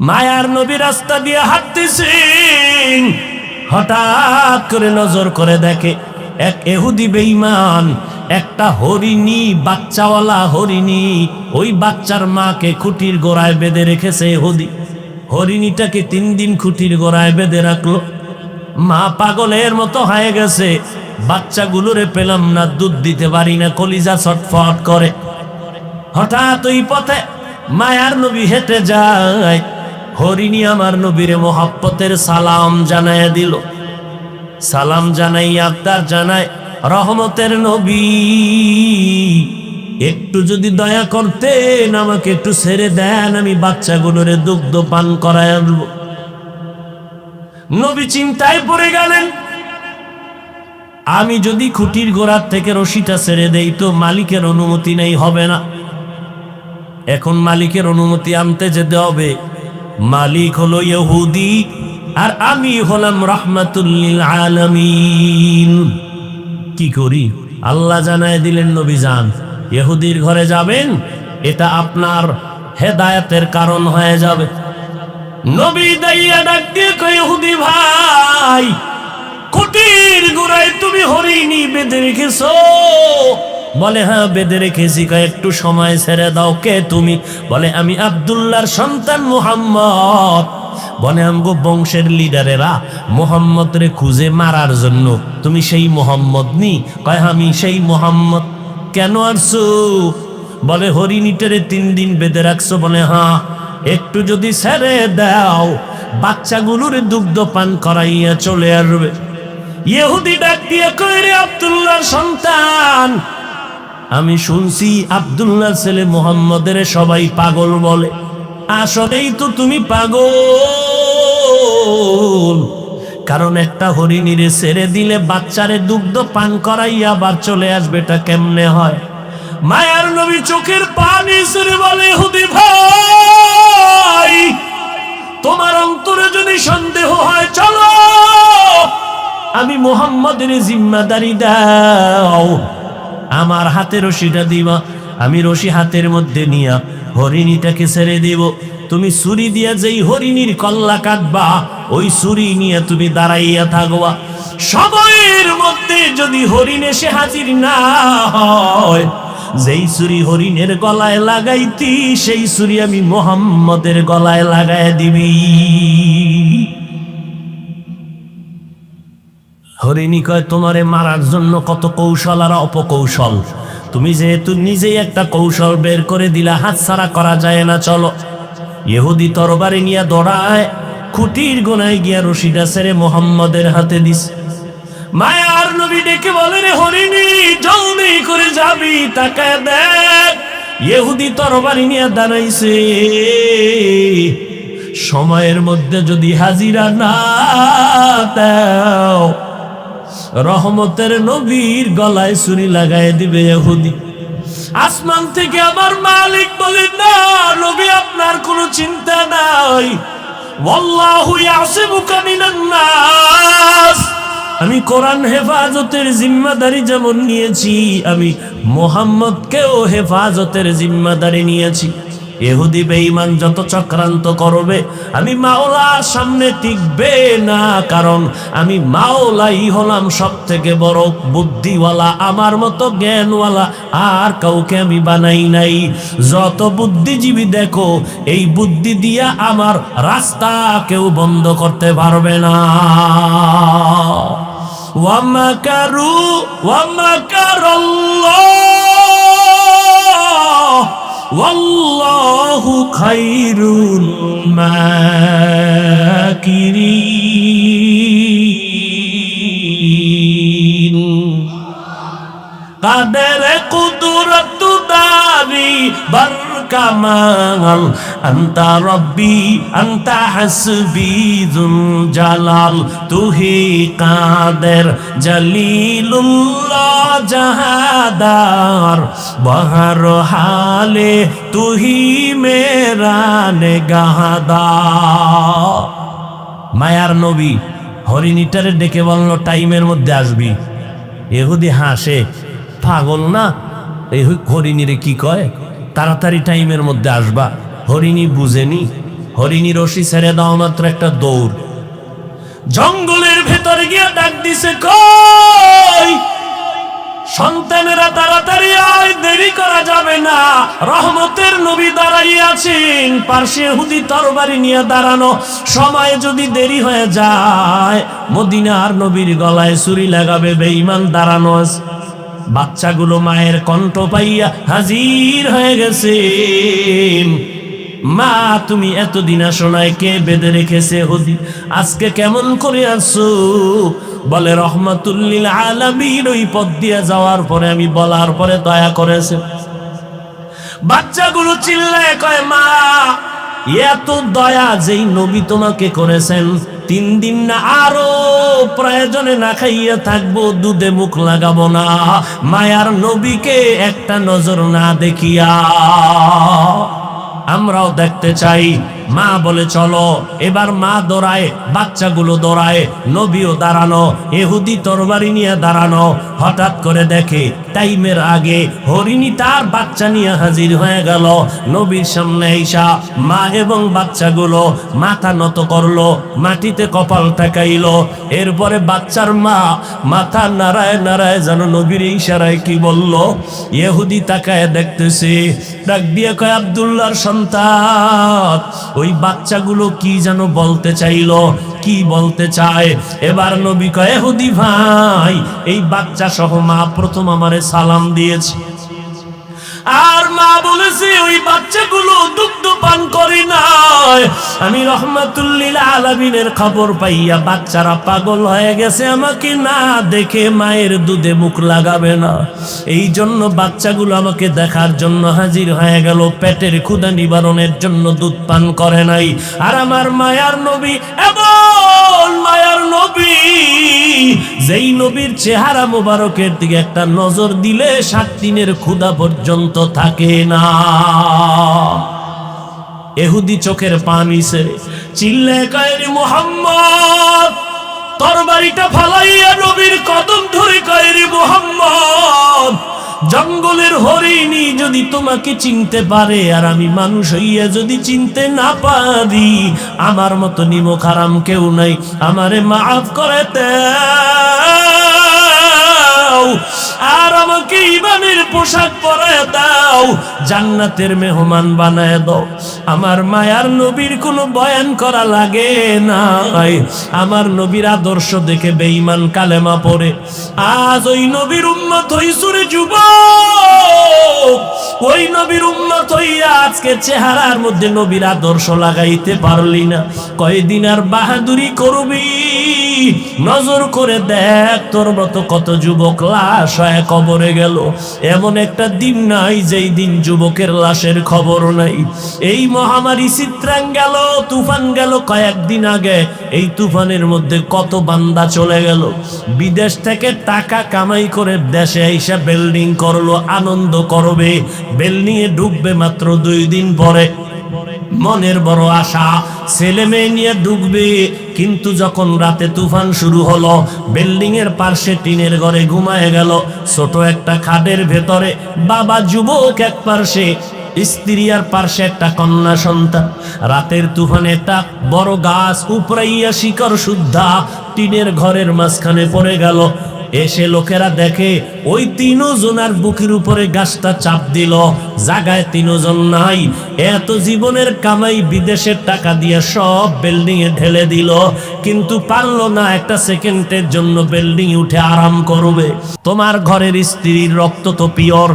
মায়ার নবী রাস্তা দিয়ে হাঁটতেছেন, হঠাৎ করে নজর করে দেখে এক ইহুদি বেঈমান একটা হরিণী, বাচ্চাওয়ালা হরিণী, ওই বাচ্চার মাকে খুঁটির গোড়ায় বেঁধে রেখেছে ইহুদি। হরিণীটাকে 3 দিন খুঁটির গোড়ায় বেঁধে রাখলো। মা পাগলের মতো হয়ে গেছে, বাচ্চাগুলোরে পেলাম না, দুধ দিতে পারি না, কলিজা ছটফট করে। হঠাৎ ওই পথে মায়ার নবী হেঁটে যায়, হরিণী আমার নবীরে মোহাব্বতের সালাম জানায় দিল। সালাম জানাই আবদার জানায়, রহমতের নবী একটু যদি দয়া করতেন, আমাকে একটু ছেড়ে দেন, আমি বাচ্চাগুলোরে দুগ্ধ পান করায় আনবো। নবী চিন্তায় পড়ে গেলেন, আমি যদি খুঁটির গোড়ার থেকে রশিটা ছেড়ে দেই তো মালিকের অনুমতি নেই, হবে না। এখন মালিকের অনুমতি আনতে যেতে হবে। মালিক হলো ইহুদি আর আমি হলাম রাহমাতুল লিল আলামিন। কি করি? আল্লাহ জানায় দিলেন, নবী যান, ইহুদির ঘরে যাবেন, এটা আপনার হেদায়েতের কারণ হয়ে যাবে। নবী দাইয়া ডাক দিয়ে কয়, ইহুদি ভাই, খুঁটির গোড়ায় তুমি হরিণী বেঁধে রেখেছো? বলে হ্যাঁ বেঁধে রেখেছি। কয় একটু সময় ছেড়ে দাও। কে তুমি? বলে আমি আব্দুল্লাহর সন্তান মুহাম্মদ। বলে আমগো বংশের লিডারেরা মুহাম্মদ রে খুঁজে মারার জন্য, তুমি সেই মুহাম্মদ নি? কয় আমি সেই মুহাম্মদ। কেন আসছো? বলে হরিণীটারে 3 দিন বেঁধে রাখছো। বলে হ্যাঁ, একটু যদি ছেড়ে দাও বাচ্চাগুলোর দুগ্ধ পান করাইয়া চলে আসবে। ইহুদি ডাক দিয়ে কয়, রে আব্দুল্লাহর সন্তান, আমি শুনছি আব্দুল্লাহর ছেলে মুহাম্মদের সবাই পাগল বলে, আসলেই তো তুমি পাগল। কারণ একটা হরিণীরে ছেড়ে দিলে বাচ্চারে দুগ্ধ পান করাইয়া আবার চলে আসবে, এটা কেমনে হয়? মায়ার নবী চোখের পানি ছেড়ে বলে, ইহুদি ভাই, তোমার অন্তরে যদি সন্দেহ হয় চলো, আমি মুহাম্মদের জিম্মাদারি দাও, আমার হাতে রশিটা দিবা, আমি রশি হাতের মধ্যে নিয়া হরিণীটাকে ছেড়ে দিব। তুমি ছুরি দিয়া যেই হরিণীর কল্লা কাটবা, ওই ছুরি নিয়ে তুমি দাঁড়াইয়া থাকবা। সময়ের মধ্যে যদি হরিণ এসে হাজির না হয়, যেই ছুরি হরিণের গলায় লাগাইতি, সেই ছুরি আমি মুহাম্মদের গলায় লাগায় দিবি। হরিণী কয়, তোমারে মারার জন্য কত কৌশল আর অপকৌশল, তুমি যেহেতু নিজেই একটা কৌশল বের করে দিলা, হাতছাড়া করা যায় না, চলো। ইহুদি তরবারি নিয়ে দৌড়ায়, খুঁটির গোনায় গিয়া রশিটা ছেড়ে মুহাম্মদের হাতে দিস। মায়ার নবী ডেকে বলে, রে হরিণী, জলদি করে যাবি, তাকায় দেখ, ইহুদি তরবারি নিয়ে দাঁড়াইছে। সময়ের মধ্যে যদি হাজিরা না দাও, রহমতের নবীর গলায় ছুরি লাগায় দিবে ইহুদি। আসমান থেকে আমার মালিক বলেন, না নবী, আপনার কোনো চিন্তা নাই, ওয়াল্লাহু ইয়াসিমুকা মিনান নাস। আমি কোরআন হেফাজতের জিম্মাদারি যেমন নিয়েছি, আমি মুহাম্মদকেও হেফাজতের জিম্মাদারি নিয়েছি। ইহুদি বেঈমান যত চক্রান্ত করবে, আমি মাওলার সামনে টিকবে না, কারণ আমি মাওলাই হলাম সব থেকে বড় বুদ্ধিওয়ালা, আমার মতো জ্ঞানওয়ালা আর কাউকে আমি বানাই নাই। যত বুদ্ধিজীবী দেখো, এই বুদ্ধি দিয়া আমার রাস্তা কেউ বন্ধ করতে পারবে না। ওয়ামাকারু ওয়ামাকারাল্লাহ ওয়াল্লাহু খায়রুল মাকিরিন। কাদের কুদরত দারি বরকামাল, আনতা রব্বি আনতা হাসবি যুল জালাল, তুহি কাদের জলিলুল্লাহ জাহাদার, বহর হালে তুহি মেরা নেগাহদার। মায়ার নবী হরিণীটারে ডেকে বলল, টাইমের মধ্যে আসবি। ইহুদি হাসে, পাগল না, এই হরিণীরে কি কয়, তাড়াতাড়ি টাইমের মধ্যে আসবা। হরিণী বুঝেনি, হরিণী রশি ছেড়ে দাও মাত্র একটা দৌড়। জঙ্গলের ভেতরে গিয়ে ডাক দিছে, কই সন্তানেরা তাড়াতাড়ি আয়, দেরি করা যাবে না। রহমতের নবী দাঁড়াই আছেন, পার্শ্বে ইহুদি তরবারি নিয়ে দাঁড়ানো। সময় যদি দেরি হয়ে যায় মদিনার নবীর গলায় ছুরি লাগাবে বেঈমান দাঁড়ানো আছে। বাচ্চাগুলো মায়ের কণ্ঠ পাইয়া হাজির হয়ে গেছে। মা তুমি এতদিন আসো নাই, কে বেঁধে রেখেছে হুদি, আজকে কেমন করে আসছো? বলে রহমাতুল্লিল আলামিন ওই পথ দিয়ে যাওয়ার পরে আমি বলার পরে দয়া করেছে। বাচ্চাগুলো চিল্লায় কয়, মা এত দয়া যেই নবী তোমাকে করেছেন, 3 দিন না আরো প্রয়োজনে না খাইয়া থাকবো, দুধে মুখ লাগাবো না, মায়ার নবীকে একটা নজর না দেখিয়া। আমরাও দেখতে চাই। মা বলে চলো। এবার মা দৌড়ায়, বাচ্চাগুলো দৌড়ায়, নবীও দাঁড়ানো, ইহুদি তরবারি নিয়ে দাঁড়ানো। হঠাৎ করে দেখে টাইমের আগে হরিণী তার বাচ্চা নিয়ে হাজির হয়ে গেল নবীর সামনে। ঈশা মা এবং বাচ্চাগুলো মাথা নত করলো, মাটিতে কপাল ঠেকাইলো। এরপরে বাচ্চার মা মাথা নাড়ায় নাড়ায় যেন নবীর ইশারায় কি বলল। ইহুদি তাকায় দেখতেছে, ডাক দিয়ে কয়, আব্দুল্লাহর সন্তান। ওই বাচ্চাগুলো কি যেন বলতে চাইলো, কি বলতে চায়। এবার নবী কয়, ইহুদি ভাই, এই বাচ্চা সহ মা প্রথম আমারে সালাম দিয়েছে। আর মা বলেছে ওই বাচ্চাগুলো দুগ্ধ পান করে নাই। আমি রহমাতুল্লিল আলামিনের খবর পাইয়া বাচ্চারা পাগল হয়ে গেছে, আমাকে না দেখে মায়ের দুধে মুখ লাগাবে না। এই জন্য বাচ্চাগুলো আমাকে দেখার জন্য হাজির হয়ে গেল, পেটের ক্ষুধা নিবারণের জন্য দুধ পান করে নাই। আর আমার মায়ার নবী এমন মায়ার নবী, যেই নবীর চেহারা মোবারকের দিকে একটা নজর দিলে 7 দিনের ক্ষুধা পর্যন্ত থাকে না। ইহুদি চোখের পানি ছেড়ে চিল্লায় কয়, মুহাম্মদ, তরবারিটা ফালাইয়া নবীর কদম ধরে কয়, মুহাম্মদ, জঙ্গলের হরিণী যদি তোমাকে চিনতে পারে আর আমি মানুষ হইয়া যদি চিনতে না পারি, আমার মতো নিমক হারাম কেউ নাই, আমারে মাফ করে দাও আর আমাকে ঈমানের পোশাক পরায় দাও, জান্নাতের মেহমান বানায় দাও। আমার মায়ার নবীর কোনো বয়ান করা লাগে নাই। আমার নবীর আদর্শ দেখে বেঈমান কালেমা পড়ে। আজ ওই নবীর উম্মত হইছো রে যুবক, ওই নবীর উম্মত হইয়া আজকে চেহারার মধ্যে নবীর আদর্শ লাগাইতে পারলি না। কয়দিন আর বাহাদুরি করবি? নজর করে দেখ, তোর মতো কত যুবক লাশ হয়ে কবরে গেল। এমন একটা দিন নাই যেই দিন যুবকের লাশের খবর নাই। এই মহামারী চিত্রাং গেল, তুফান গেল কয়েকদিন আগে। এই তুফানের মধ্যে কত বান্দা চলে গেল, বিদেশ থেকে টাকা কামাই করে দেশে আইসা বিল্ডিং করলো, আনন্দ করবে, বিল্ডিং এ ঢুকবে মাত্র 2 দিন পরে। মনের বড় আশা, ছেলে মেয়ে নিয়ে ঢুকবে, কিন্তু যখন রাতে তুফান শুরু হলো, বিল্ডিং এর পাশে টিনের ঘরে ঘুমায় গেল। ছোট একটা খাটের ভেতরে বাবা যুবক এক পাশে, স্ত্রী আর পাশে একটা কন্যা সন্তান। রাতের তুফানে একটা বড় গাছ উপরাইয়া শিকড় শুদ্ধা টিনের ঘরের মাঝখানে পড়ে গেল। এসে লোকেরা দেখে ওই 3 জনের বুকের উপরে গাছটা চাপ দিল, জায়গায় 3 জন নাই। এত জীবনের কামাই বিদেশের টাকা দিয়ে সব বিল্ডিং এ ঢেলে দিল, কিন্তু পারলো না একটা সেকেন্ডের জন্য বিল্ডিং উঠে আরাম করবে। তোমার ঘরের স্ত্রীর রক্ত তো পিওর,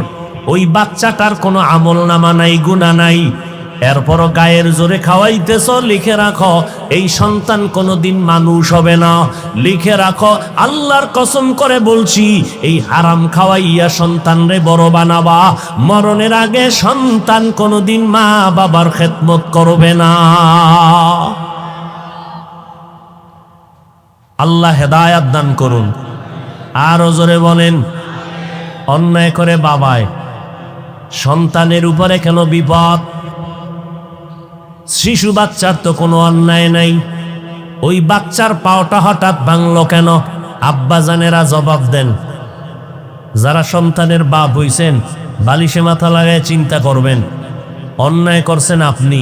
ওই বাচ্চাটার কোনো আমল নামা নাই, গুনাহ নাই, এরপরও গায়ের জোরে খাওয়াইতেছ। লিখে রাখো, এই সন্তান কোনোদিন মানুষ হবে না। লিখে রাখো, আল্লাহর কসম করে বলছি, এই হারাম খাওয়াইয়া সন্তানরে বড় বানাবা। মরণের আগে সন্তান কোনোদিন মা বাবার খেদমত করবে না। আল্লাহ হেদায়াত দান করুন। আরো জোরে বলেন, অন্যায় করে বাবায়, সন্তানের উপরে কেন বিপদ? শিশু বাচ্চার তো কোনো অন্যায় নাই, ওই বাচ্চার পাওটা হঠাৎ ভাঙলো কেন? আব্বাজানেরা জবাব দেন। যারা সন্তানের বাপ হইছেন, বালিশে মাথা লাগায় চিন্তা করবেন, অন্যায় করছেন আপনি,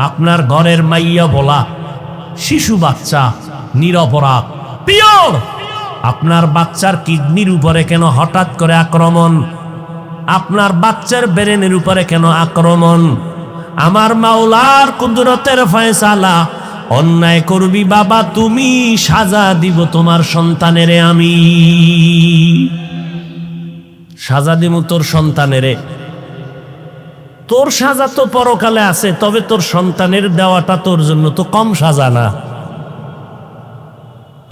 আপনার ঘরের মাইয়া বলা শিশু বাচ্চা নিরপরাধ পিওর, আপনার বাচ্চার কিডনির উপরে কেন হঠাৎ করে আক্রমণ? আপনার বাচ্চার ব্রেনের উপরে কেন আক্রমণ? আমার মাওলার কুদরতের ফয়সালা, অন্যায় করবি বাবা তুমি, সাজা দিব তোমার সন্তানেরে, আমি সাজা দিব তোর সন্তানেরে। তোর সাজা তো পরকালে আছে, তবে তোর সন্তানের দেওয়াটা তোর জন্য তো কম সাজা না।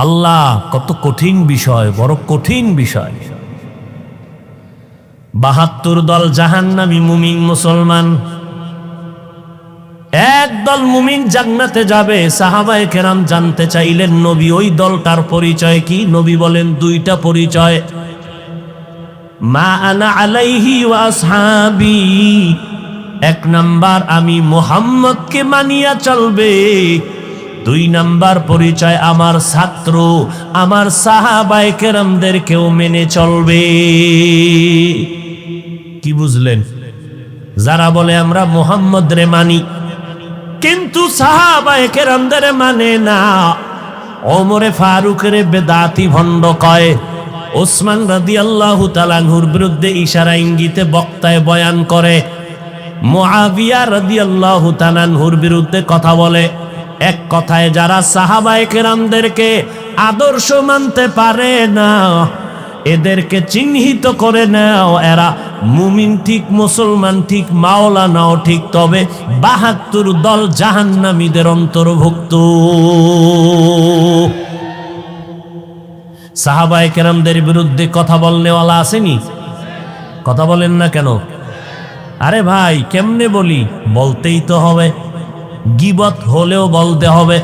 আল্লাহ, কত কঠিন বিষয়, বড় কঠিন বিষয়। ৭২ দল জাহান্নামী মুমিন মুসলমান, এক দল মুমিন জান্নাতে যাবে। সাহাবায়ে কেরাম জানতে চাইলেন, নবী ওই দলটার পরিচয় কি? নবী বলেন দুইটা পরিচয়, মা আনা আলাইহি ওয়া আসহাবি, এক নাম্বার আমি মুহাম্মদকে মানিয়া চলবে, দুই নাম্বার পরিচয় আমার ছাত্র আমার সাহাবায়ে কেরামদেরকেও মেনে চলবে। কি বুঝলেন? যারা বলে আমরা মুহাম্মদ রে মানি কিন্তু সাহাবায়ে কেরামদের মানে না, ওমরে ফারুকের বেদাতি ভণ্ড কয়, ওসমান রাদিয়াল্লাহু তাআলা আনহুর বিরুদ্ধে ইশারা ইঙ্গিতে বক্তায় বয়ান করে, মুআবিয়া রাদিয়াল্লাহু তাআলা আনহুর বিরুদ্ধে কথা বলে। এক কথায় যারা সাহাবায়ে কেরামদেরকে আদর্শ মানতে পারে না, এদেরকে চিহ্নিত করে নাও, এরা মুমিন ঠিক, মুসলমান ঠিক, মাওলানাও ঠিক, তবে ৭২ দল জাহান্নামীদের অন্তর্ভুক্ত। সাহাবায়ে কেরামদের বিরুদ্ধে কথা বলনেওয়ালা আসেনি? কথা বলেন না কেন? আরে ভাই কেমনে বলি? বলতেই তো হবে, গীবত হলেও বলতে হবে,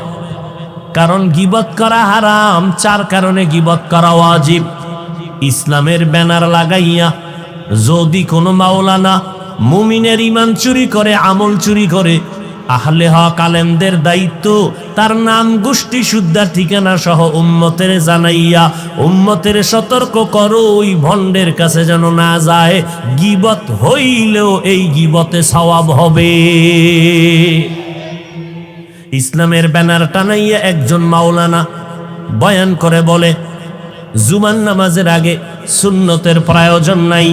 কারণ গীবত করা হারাম। ৪ কারণে গীবত করা ওয়াজিব। ইসলামের ব্যানার লাগাইয়া যদি কোনো মাওলানা মুমিনের ঈমান চুরি করে, আমল চুরি করে, আহলে হক আলেমদের দায়িত্ব তার নাম, গোষ্ঠী, শুদ্ধা, ঠিকানা সহ উম্মতের জানাইয়া উম্মতের সতর্ক করো, ওই ভণ্ডের কাছে যেন না যায়। গীবত হইলেও এই গীবতে সওয়াব হবে। ইসলামের ব্যানার টানাইয়া একজন মাওলানা বয়ান করে বলে, জুমার নামাজের আগে সুন্নতের প্রয়োজন নাই।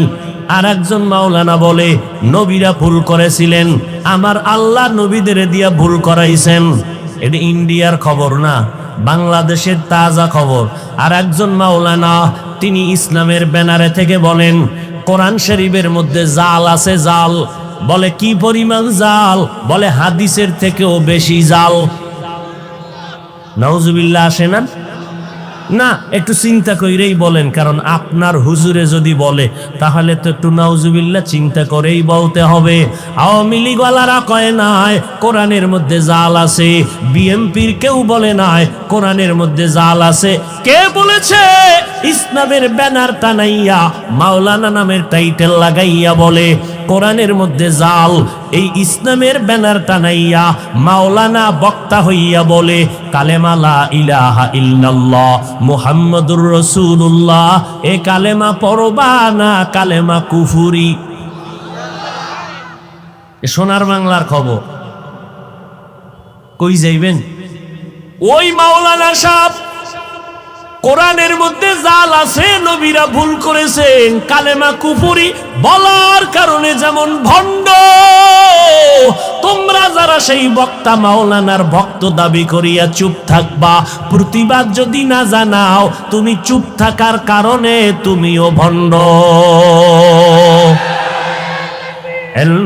আর একজন মাওলানা বলে, নবীরা ভুল করেছিলেন, আমার আল্লাহ নবীদের দিয়া ভুল করাইছেন। এটা ইন্ডিয়ার খবর না, বাংলাদেশের তাজা খবর। আর একজন মাওলানা তিনি ইসলামের ব্যানারে থেকে বলেন, কোরআন শরীফের মধ্যে জাল আছে, জাল। বলে কি পরিমাণ জাল? বলে হাদিসের থেকেও বেশি জাল। নাউজুবিল্লাহ আসে না? না, একটু চিন্তা করেই বলেন, কারণ আপনার হুজুরে যদি বলে তাহলে তো একটু নাউজুবিল্লাহ চিন্তা করেই বলতে হবে। আওয়ামী লীগওয়ালারা কয় নাই কোরআনের মধ্যে জাল আছে, বিএনপির কেউ বলে নাই কোরআনের মধ্যে জাল আছে। কে বলেছে? ইসলামের ব্যানার টানাইয়া মাওলানা নামের টাইটেল লাগাইয়া বলে কোরআনের মধ্যে জাল। এই ইসলামের ব্যানার টানাইয়া মাওলানা বক্তা হইয়া বলে কালেমা লা ইলাহা ইল্লাল্লাহ মুহাম্মাদুর রাসূলুল্লাহ। এ কালেমা পড়বা না, কালেমা কুফরি। সোনার বাংলার খবর। কই যাইবেন? ওই মাওলানা সাহেব কোরআনের মধ্যে জাল আছে, নবীরা ভুল করেছেন, কালেমা কুফরি বলার কারণে যেমন ভণ্ড। তোমরা যারা সেই বক্তা মাওলানার ভক্ত দাবি করিয়া চুপ থাকবা, প্রতিবাদ যদি না জানাও, তুমি চুপ থাকার কারণে তুমিও ভণ্ড।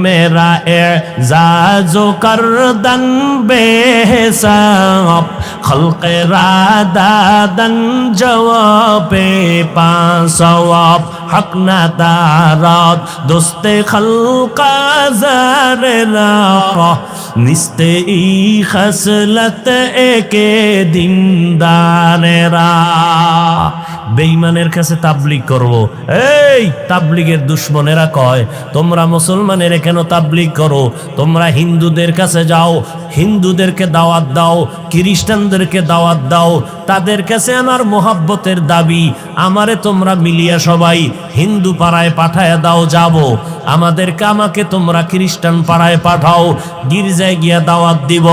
মেরা এজাজো করদন বেহিসাব, খলকে রাদাদন জওয়াবে পাসওয়াব, হক না দারাত দোস্তে খলকা জারেরা, নিস্তে ই খসলত একে দিনদারেরা। বেঈমানের কাছে তাবলীগ করব। এই তাবলীগের দুশ্মনেরা কয়, তোমরা মুসলমানের কেন তাবলীগ করো? তোমরা হিন্দুদের কাছে যাও, হিন্দুদেরকে দাওয়াত দাও, খ্রিস্টানদেরকে দাওয়াত দাও, তাদের কাছে আমার মোহাব্বতের দাবি। আমারে তোমরা মিলিয়া সবাই হিন্দু পাড়ায় পাঠায় দাও, যাব। আমাকে তোমরা খ্রিস্টান পাড়ায় পাঠাও, গির্জায় গিয়া দাওয়াত দিব।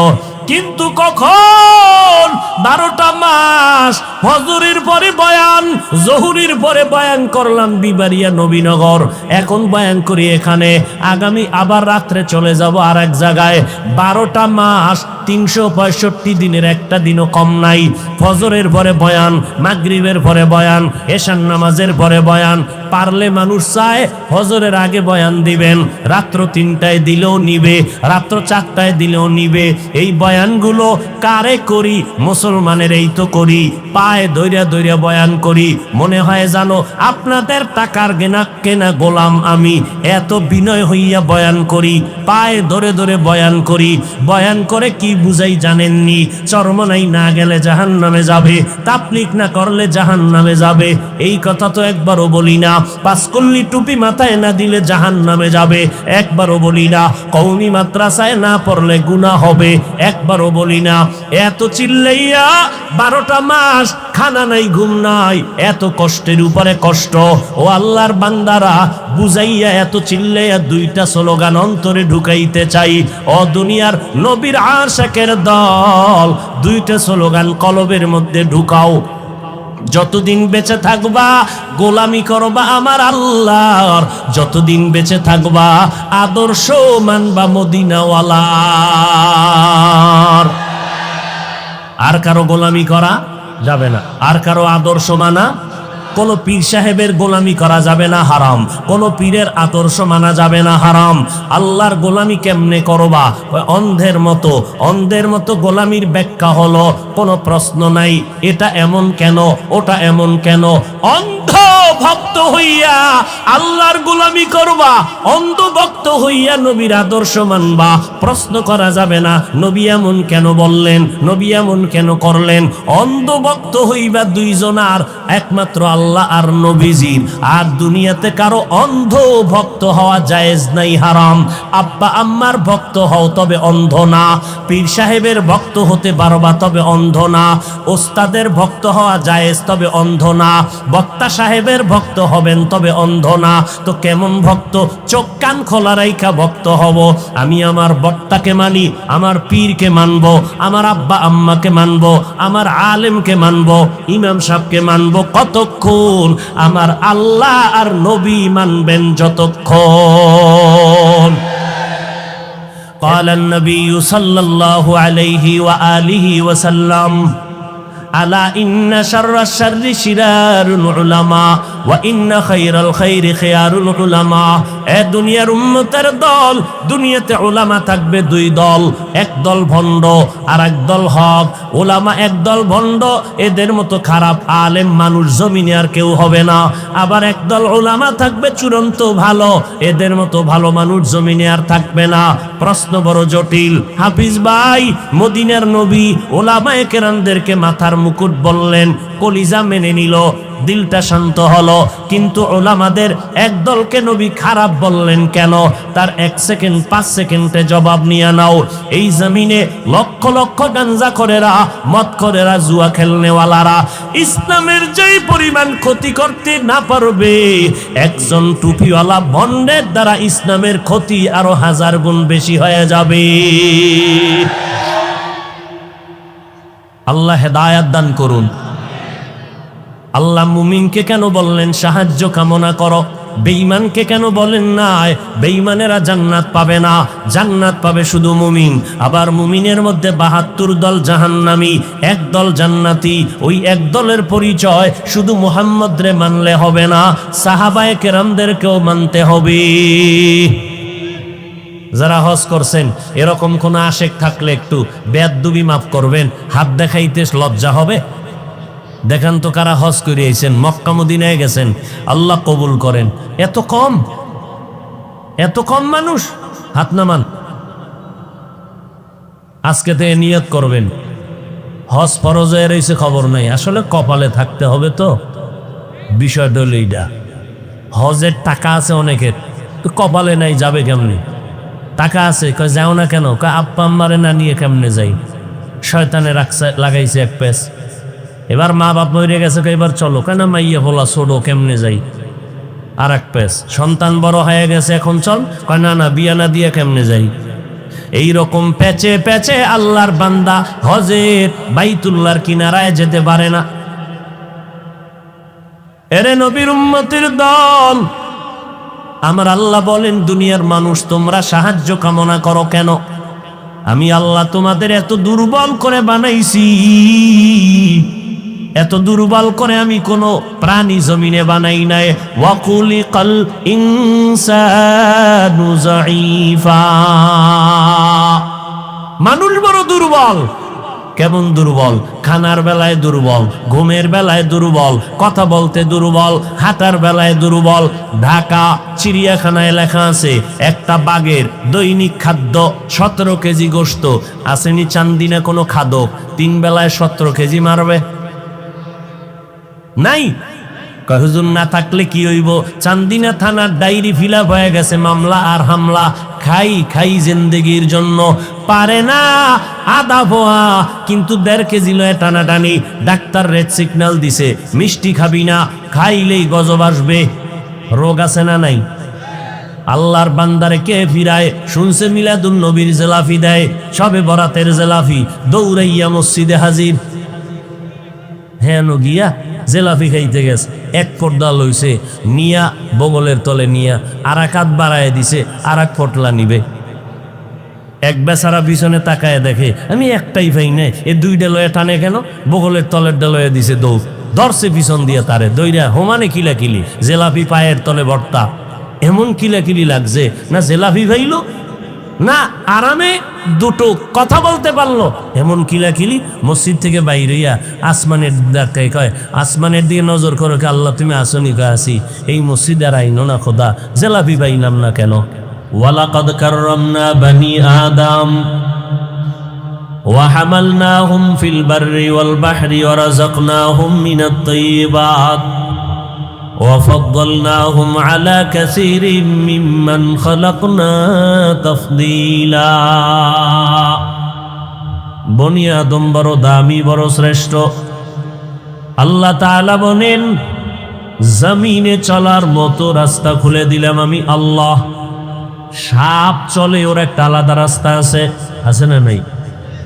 কিন্তু কখন 12টা মাস ফজরের পরে বয়ান, জহুরের পরে বয়ান করলাম বিবাড়িয়া নবীনগর, এখন বয়ান করি এখানে, আগামী আবার রাত্রে চলে যাব আর এক জায়গায়। 12টা মাস 365 দিনের একটা দিনও কম নাই। ফজরের পরে বয়ান, মাগরিবের পরে বয়ান, এশার নামাজের পরে বয়ান। পারলে মানুষ চায় ফজরের আগে বয়ান দিবেন, রাত্র 3টায় দিলেও নিবে, রাত্র 4টায় দিলেও নিবে। এই বয়ানগুলো কারে করি? মুসলমানের এই তো করি, পায়ে দইরা দইরা বয়ান করি। মনে হয় জানো আপনাদের টাকার কেনা গোলাম আমি, এত বিনয় হইয়া বয়ান করি, পায়ে ধরে ধরে বয়ান করি। বয়ান করে কি বুঝাই জানেননি? চরমনাই না গেলে জাহান্নামে যাবে, তাবলীগ না করলে জাহান্নামে যাবে। এই কথা তো একবারও বলি না। পাঁচকল্লি টুপি মাথায় না দিলে জাহান্নামে যাবে, একবারও বলি না। কওমি মাদ্রাসায় না পড়লে গুনাহ হবে, একবারও বলি না। এত চিল্লাইয়া 12টা মাস খানা নাই, ঘুম নাই, এত কষ্টের উপরে কষ্ট। ও আল্লাহর বান্দারা, বুঝাইয়া এত চিল্লাইয়া 2টা স্লোগান অন্তরে ঢুকাইতে চাই। ও দুনিয়ার নবীর আশিকের দল, 2টা স্লোগান কলবের মধ্যে ঢুকাও। যতদিন বেঁচে থাকবা গোলামি করবা আমার আল্লাহর, যতদিন বেঁচে থাকবা আদর্শ মানবা মদিনাওয়ালার। আর কারো গোলামি করা যাবে না, আর কারো আদর্শ মানা, কোন পীর সাহেবের গোলামি করা যাবে না, হারাম। কোন পীরের আদর্শ মানা যাবে না, হারাম। আল্লাহর গোলামি কেমনে করবা? অন্ধের মতো গোলামির ব্যাখ্যা হলো কোনো প্রশ্ন নাই, এটা এমন কেন, ওটা এমন কেন। অন্ধ ভক্ত হইয়া আল্লাহর গোলামি করবা, অন্ধ ভক্ত হইয়া নবীর আদর্শ মানবা। প্রশ্ন করা যাবে না, নবী এমন কেন বললেন, নবী এমন কেন করলেন। অন্ধ ভক্ত হইবা 2 জনার, একমাত্র আল্লাহ আর নবীজির। আর দুনিয়াতে কারো অন্ধ ভক্ত হওয়া জায়েজ নাই, হারাম। আব্বা আম্মার ভক্ত হও, তবে অন্ধ না। পীর সাহেবের ভক্ত হতে পারবা, তবে অন্ধ না। ওস্তাদের ভক্ত হওয়া জায়েজ, তবে অন্ধ না। বক্তা সাহেবের ভক্ত হবেন, তবে অন্ধ না। তো কেমন ভক্ত? চোখ কান খোলা রাইখা ভক্ত হব। আমি আমার বক্তাকে মানি, আমার পীরকে মানবো, আমার আব্বা আম্মাকে মানবো, আমার আলেমকে মানবো, ইমাম সাহেবকে মানবো। কতক্ষণ? আমার আল্লাহ আর নবী মানবেন যতক্ষণ। قال النبي صلى الله عليه وآله وسلم আলা ইন্না শাররাশ শাররি শিরারুল উলামা ওয়া ইন্না খায়রাল খায়রি খিয়ারুল উলামা। এ দুনিয়ার উম্মতের দল, দুনিয়াতে উলামা থাকবে 2 দল, এক দল ভণ্ড আর এক দল হক। উলামা এক দল ভণ্ড, এদের মতো খারাপ আলেম মানুষ জমিনে আর কেউ হবে না। আবার এক দল উলামা থাকবে চূড়ান্ত ভালো, এদের মতো ভালো মানুষ জমিনে আর থাকবে না। প্রশ্ন বড় জটিল। হাফিজ ভাই, মদিনার নবী উলামায়ে কেরামদেরকে মাথার মুকুট বললেন, কলিজা মেনে নিল, দিলটা শান্ত হলো। কিন্তু উলামাদের একদলকে নবী খারাপ বললেন কেন? তার 1 সেকেন্ড 5 সেকেন্ডে জবাব নিয়ে নাও। এই জমিনে লক্ষ লক্ষ গাঞ্জা করেরা, মদ করেরা, জুয়া খেলনেওয়ালারা ইসলামের যেই পরিমাণ ক্ষতি করতে না পারবে, একজন টুপিওয়ালা ভণ্ডের দ্বারা ইসলামের ক্ষতি আরো 1000 গুণ বেশি হয়ে যাবে। আল্লাহ হেদায়াত দান করুন। আল্লাহ মুমিনকে কেন বললেন সাহায্য কামনা করো? বেঈমানকে কেন বলেন না বেঈমানেরা জান্নাত পাবে না, জান্নাত পাবে শুধু মুমিন। আবার মুমিনের মধ্যে 72 দল জাহান্নামী, 1 দল জান্নাতি। ওই 1 দলের পরিচয় শুধু মুহাম্মদরে মানলে হবে না, সাহাবায়ে কেরামদেরকেও মানতে হবে। যারা হজ করছেন, এরকম কোন আশেক থাকলে একটু বেয়াদবি মাফ করবেন, হাত দেখাইতে লজ্জা হবে। দেখান তো কারা হজ করে আইছেন, মক্কা মদিনায় গেছেন, আল্লাহ কবুল করেন। এত কম মানুষ, হাত নামান। আজকে থেকে নিয়ত করবেন, হজ ফরজ হয়ে রয়েছে খবর নাই, আসলে কপালে থাকতে হবে তো। বিষয়টা হলো এইটা, হজের টাকা আছে অনেকের, তো কপালে নাই, যাবে কেমনি? টাকা আছে, কয় যাও না কেন? কয় আপ্পা আম্মারে না নিয়ে কেমনে যাই? শয়তানে লাগাইছে এক পেস। এবার মা বাপ মরে গেছে, এবার চলো, কেন মাইয়া বলা ছোড়ো, কেমনে যাই? আর এক পেস। সন্তান বড় হয়ে গেছে, এখন চল, কয় না না, বিয়া না দিয়ে কেমনে যাই? এই রকম প্যাচে প্যাচে আল্লাহর বান্দা হজের বাইতুল্লাহর কিনারায় যেতে পারে না। এরে নবীর উম্মতের দল, আমার আল্লাহ বলেন, দুনিয়ার মানুষ তোমরা সাহায্য কামনা করো কেন? আমি আল্লাহ তোমাদের এত দুর্বল করে বানাইছি, এত দুর্বল করে আমি কোনো প্রাণী জমিনে বানাই নাই। ওয়াকুলিকাল ইনসানু যায়ীফা, মানুষ বড় দুর্বল। কেমন দুর্বল? খানার বেলায় দুর্বল, ঘুমের বেলায় দুর্বল, কথা বলতে দুর্বল, হাঁটার বেলায় দুর্বল। ঢাকা চিড়িয়াখানায় লেখা আছে একটা বাঘের দৈনিক খাদ্য 17 কেজি গোশত। আসেনি চান্দিনা কোনো খাদক 3 বেলায় 17 কেজি মারবে? নাই। হুজুর না থাকলে কি হইব? চান্দিনা থানার ডায়েরি ফিল আপ হয়ে গেছে, মামলা আর হামলা। খাই খাই জিন্দেগির জন্য পারে না আধা ভোয়া, কিন্তু 1.5 কেজি লয়ে টানাটানি। ডাক্তার রেড সিগন্যাল দিছে, মিষ্টি খাবি না, খাইলেই গজব আসবে। রোগ আছে না নাই? আল্লাহর বান্দারে কে ফিরায়? শুনছে মিলাদুন নবীর জেলাফি দেয়, সবে বরাতের জেলাফি, দৌড়াইয়া মসজিদে হাজির। হ্যাঁ গিয়া জেলাফি খাইতে গেছে, এক পর্দা লইছে, নিয়া বগলের তলে নিয়া আর এক হাত বাড়ায় দিছে, আর এক পটলা নিবে। এক বেচারা পিছনে তাকায় দেখে, আমি একটাই পাই না, এ 2টা লয়ে টানে কেন? বগলের তলের লয়ে দিছে দৌড়, ধরছে পিছন দিয়ে তারে, দইরা হোমানে কিলাকিলি, জেলাপি পায়ের তলে ভর্তা। এমন কিলাকিলি লাগছে, না জেলাপি ভাইল না আরামে দুটো কথা বলতে পারলো, এমন কিলাকিলি। মসজিদ থেকে বাইরেইয়া আসমানের ডাকায় কয়, আসমানের দিকে নজর করো, কে আল্লাহ তুমি আসনি? কয় আসি। এই মসজিদ আর আইনো না খোদা, জেলাপি পাইলাম না কেন? ওয়ালাকাদ কাররামনা বানি আদম ওয়া হামালনাহুম ফিল বাররি ওয়াল বাহরি ওয়া রাযাকনাহুম মিনাত তাইয়্যিবাত ওয়া ফাদ্দালনাহুম আলা কাসীরিম মিম্মান খালাকনা তাফদীলা। বনি আদম বড় দামি, বড় শ্রেষ্ঠ। আল্লাহ তাআলা বলেন, জমিনে চলার মতো রাস্তা খুলে দিলাম আমি আল্লাহ। সাপ চলে, ওর একটা আলাদা রাস্তা আছে, আছে না নাই?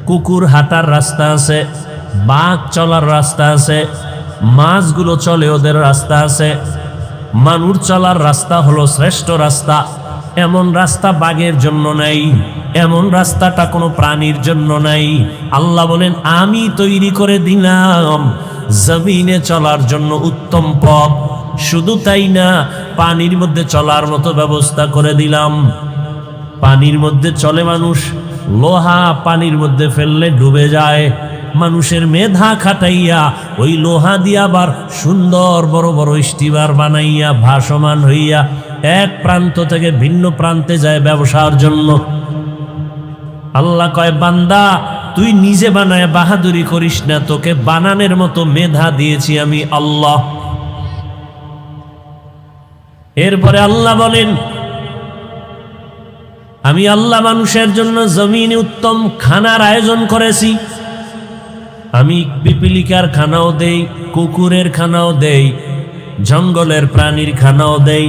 কুকুর হাঁটার রাস্তা আছে, বাঘ চলার রাস্তা আছে, মাছগুলো চলে, ওদের রাস্তা আছে। মানুষ চলার রাস্তা হলো শ্রেষ্ঠ রাস্তা। এমন রাস্তা বাঘের জন্য নাই, এমন রাস্তাটা কোনো প্রাণীর জন্য নাই। আল্লাহ বলেন, আমি তৈরি করে দিলাম জমিনে চলার জন্য উত্তম পথ। শুধু তাই না, পানির মধ্যে চলার মতো ব্যবস্থা করে দিলাম। পানির মধ্যে চলে মানুষ, লোহা পানির মধ্যে ফেললে ডুবে যায়। মানুষের মেধা খাটাইয়া ওই লোহা দিয়া আবার সুন্দর বড় বড় স্টিমার বানাইয়া ভাসমান হইয়া এক প্রান্ত থেকে ভিন্ন প্রান্তে যায় ব্যবসার জন্য। আল্লাহ কয়, বান্দা তুই নিজে বানায় বাহাদুরি করিস না, তোকে বানানোর মতো মেধা দিয়েছি আমি আল্লাহ। এরপরে আল্লাহ বলেন, আমি আল্লাহ মানুষের জন্য জমিনে উত্তম খানার আয়োজন করেছি। আমি পিপিলিকার খানাও দেই, কুকুরের খানাও দেই, জঙ্গলের প্রাণীর খানাও দেই,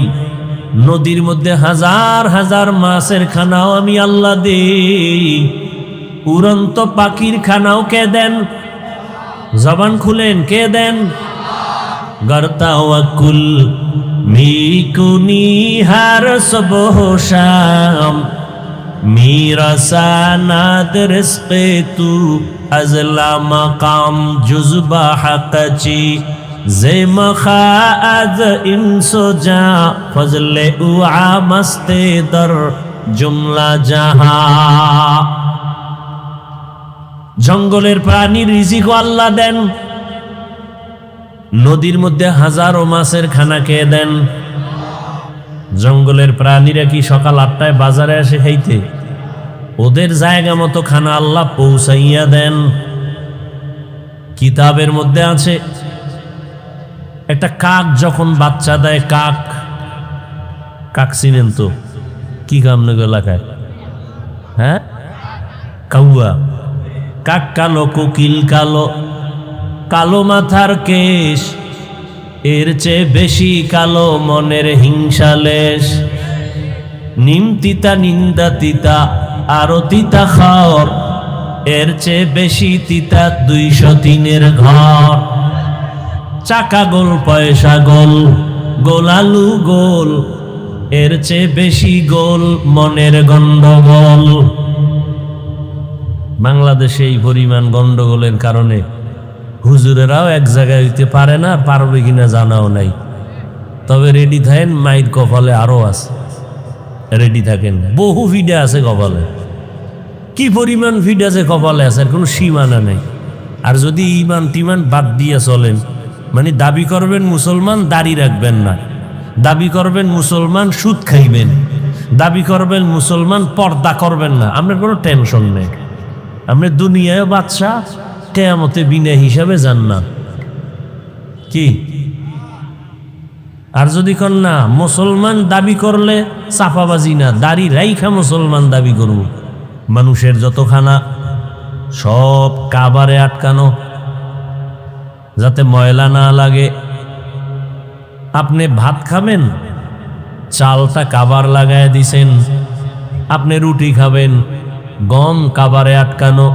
নদীর মধ্যে হাজার হাজার মাছের খানাও আমি আল্লাহ দেই। উড়ন্ত পাখির খানাও কে দেন? জবান খুলেন, কে দেন? গর্তাওয়াকুল মিকুনি হার সবহ শাম میرا ساند رزق تو ازلا مقام جزبہ حق چی زیم خواهد انسو جا فضل او عامست در جملہ جہاں। জঙ্গলের প্রাণীর রিজিক আল্লাহ দেন, নদীর মধ্যে হাজারো মাছের খানা কে দেন? জঙ্গলের প্রাণীরা কি সকাল 8টায় বাজারে আসে খাইতে? ওদের জায়গা মতো খানা আল্লাহ পৌঁছাইয়া দেন। কিতাবের মধ্যে আছে, একটা কাক যখন বাচ্চা দেয়, কাক কাক চিনেন তো? কি কামনে এলাকায়? হ্যাঁ, কাউয়া। কাক কালো, কোকিল কালো, কালো মাথার কেশ, এর চেয়ে বেশি কালো মনের হিংসালেশ। নিম তিতা, নিন্দা তিতা, আরো তিতা খাওয়ার, এর চেয়ে বেশি তিতা 203-এর ঘর। চাকা গোল, পয়সা গোল, গোলালু গোল, এর চেয়ে বেশি গোল মনের গন্ডগোল। বাংলাদেশে এই পরিমাণ গন্ডগোলের কারণে হুজুরেরাও এক জায়গায় হইতে পারে না, পারবে কিনা জানাও নাই। তবে রেডি থাকেন, মাইর কপালে আরো আছে, রেডি থাকেন। বহু ভিডা আছে কপালে, কি পরিমাণ ভিড আছে কপালে আছে, কোনো সীমানা নেই। আর যদি ইমান টিমান বাদ দিয়ে চলেন, মানে দাবি করবেন মুসলমান, দাড়ি রাখবেন না, দাবি করবেন মুসলমান, সুদ খাইবেন, দাবি করবেন মুসলমান, পর্দা করবেন না, আপনার কোনো টেনশন নেই। আপনি দুনিয়ায় বাদশা, কিয়ামতে বিনা হিসাবে যান না। কি? আর যদি কন না মুসলমান দাবি করলে চাপাবাজি না, দাড়ি রাইখা মুসলমান দাবি করব, মানুষের যতখানা সব কাবারে আটকানো, যাতে ময়লা না লাগে। আপনি ভাত খাবেন, চালটা কাবার লাগায় দিছেন। আপনি রুটি খাবেন, গম কাবারে আটকানো।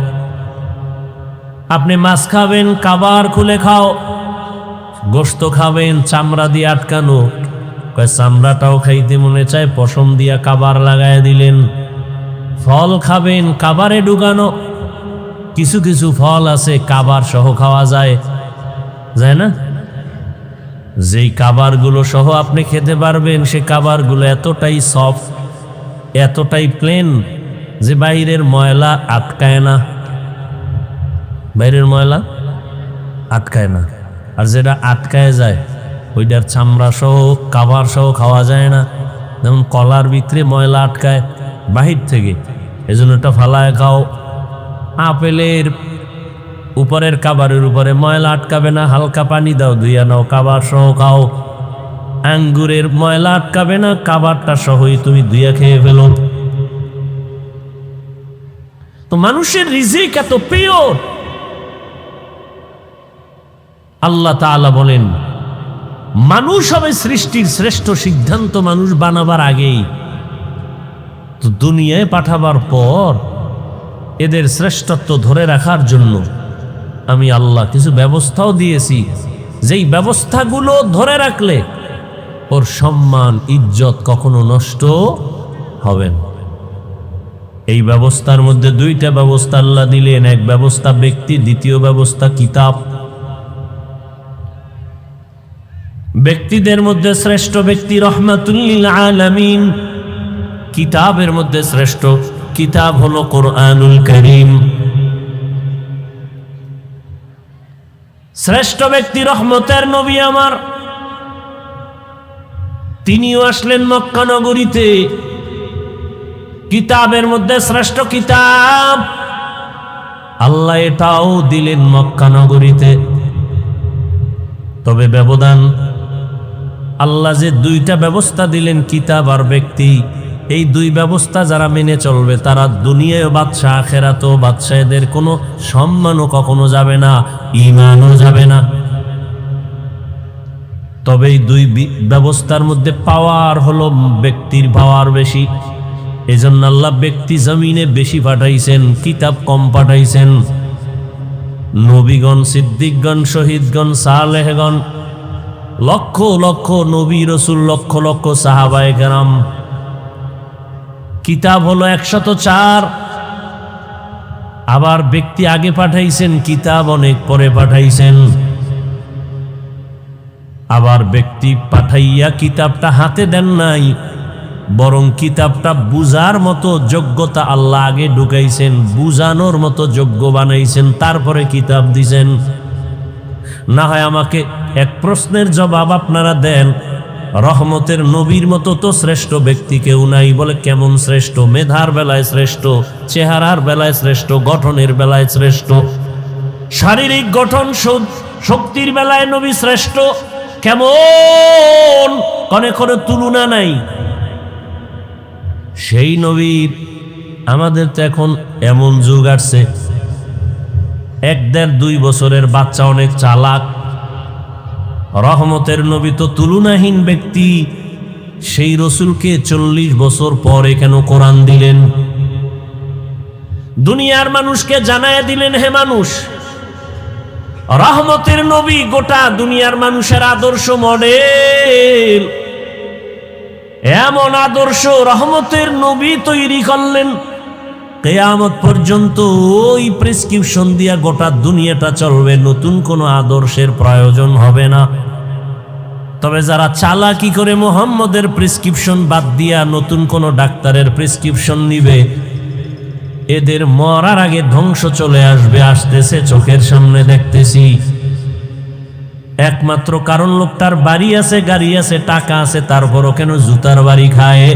আপনি মাছ খাবেন, কাবার খুলে খাও। গোশত খাবেন, চামড়া দিয়ে আটকানো। চামড়াটাও খাইতে মনে চায়, পশম দিয়া কাবার লাগায় দিলেন। ফল খাবেন, কাবারে ঢুকানো। কিছু কিছু ফল আছে কাবার সহ খাওয়া যায়, যায় না? যেই কাবারগুলো সহ আপনি খেতে পারবেন, সে কাবারগুলো এতটাই সফট, এতটাই প্লেন যে বাইরের ময়লা আটকায় না, বাইরের ময়লা আটকায় না। আর যেটা আটকায় যায় ওইটার চামড়া সহ কাবার সহ খাওয়া যায় না। যেমন কলার ভিতরে ময়লা আটকায় বাহির থেকে, এজন্য এটা ফালায় খাও। আপেলের উপরের কাবারের উপরে ময়লা আটকাবে না, হালকা পানি দাও, ধুইয়া নাও, কাবার সহ খাও। আঙ্গুরের ময়লা আটকাবে না, কাবারটা সহই তুমি ধুইয়া খেয়ে ফেলো। তো মানুষের রিজিক এত পিওর। আল্লাহ তাআলা বলেন মানুষ হবে সৃষ্টির শ্রেষ্ঠ সিদ্ধান্ত মানুষ বানাবার আগেই। তো দুনিয়ায় পাঠাবার পর এদের শ্রেষ্ঠত্ব ধরে রাখার জন্য আমি আল্লাহ কিছু ব্যবস্থাও দিয়েছি, যেই ব্যবস্থাগুলো ধরে রাখলে ওর সম্মান ইজ্জত কখনো নষ্ট হবে না। এই ব্যবস্থার মধ্যে দুইটা ব্যবস্থা আল্লাহ দিলেন, এক ব্যবস্থা ব্যক্তি, দ্বিতীয় ব্যবস্থা কিতাব। ব্যক্তিদের মধ্যে শ্রেষ্ঠ ব্যক্তি রহমাতুল লিল আলামিন, কিতাবের মধ্যে শ্রেষ্ঠ কিতাব হলো কোরআনুল কারীম। শ্রেষ্ঠ ব্যক্তি রহমতের নবী আমার, তিনিও আসলেন মক্কা নগরীতে। কিতাবের মধ্যে শ্রেষ্ঠ কিতাব আল্লাহ এটাও দিলেন মক্কা নগরীতে। তবে ব্যবধান, আল্লাহ যে দুইটা ব্যবস্থা দিলেন, কিতাব আর ব্যক্তি, এই দুই ব্যবস্থা যারা মেনে চলবে তারা দুনিয়ায় বাদশা, আখেরাতেও বাদশা, এদের কোনো সম্মানও কখনো যাবে না, ঈমানও যাবে না। তবে এই দুই ব্যবস্থার মধ্যে পাওয়ার হলো ব্যক্তির পাওয়ার বেশি। এজন্য আল্লাহ ব্যক্তি জমিনে বেশি পাঠাইছেন, কিতাব কম পাঠাইছেন। নবীগণ, সিদ্দিকগণ, শহীদগণ, সালেহগণ, লক্ষ লক্ষ নবী রসুল, লক্ষ লক্ষ সাহাবায়ে কেরাম। কিতাব হলো 104। আবার ব্যক্তি আগে পাঠাইছেন, কিতাব অনেক পরে পাঠাইছেন। আবার ব্যক্তি পাঠাইয়া কিতাবটা হাতে দেন নাই, বরং কিতাবটা বুঝার মতো যোগ্যতা আল্লাহ আগে ঢুকাইছেন, বুঝানোর মতো যোগ্য বানাইছেন, তারপরে কিতাব দিছেন। না হয় আমাকে এক প্রশ্নের জবাব আপনারা দেন, রহমতের নবীর মতো তো শ্রেষ্ঠ ব্যক্তি কেউ নাই। বলে কেমন শ্রেষ্ঠ? মেধার বেলায় শ্রেষ্ঠ, চেহারার বেলায় শ্রেষ্ঠ, গঠনের বেলায় শ্রেষ্ঠ, শারীরিক গঠন শক্তির বেলায় নবী শ্রেষ্ঠ, কেমন কনে কোনো তুলনা নাই। সেই নবীর আমাদের তো এখন এমন যুগ আসছে, 1-1.5-2 বছরের বাচ্চা অনেক চালাক। রহমতের নবী তো তুলনাহীন ব্যক্তি, সেই রসুলকে 40 বছর পরে কেন কোরআন দিলেন? দুনিয়ার মানুষকে জানায় দিলেন, হে মানুষ, রহমতের নবী গোটা দুনিয়ার মানুষের আদর্শ মডেল। এমন আদর্শ রহমতের নবী তৈরি করলেন, কিয়ামত পর্যন্ত ওই প্রেসক্রিপশন দিয়া গোটা দুনিয়াটা চলবে, নতুন কোনো আদর্শের প্রয়োজন হবে না। তবে যারা চালাকি করে মুহাম্মদের প্রেসক্রিপশন বাদ দিয়া নতুন কোনো ডাক্তারের প্রেসক্রিপশন নিবে, এদের মরার আগে ধ্বংস চলে আসবে, আসতেছে, চোখের সামনে দেখতেছি। একমাত্র কারণ লোকটার বাড়ি আছে, গাড়ি আছে, টাকা আছে, তারপরও কেন জুতার বাড়ি খায়?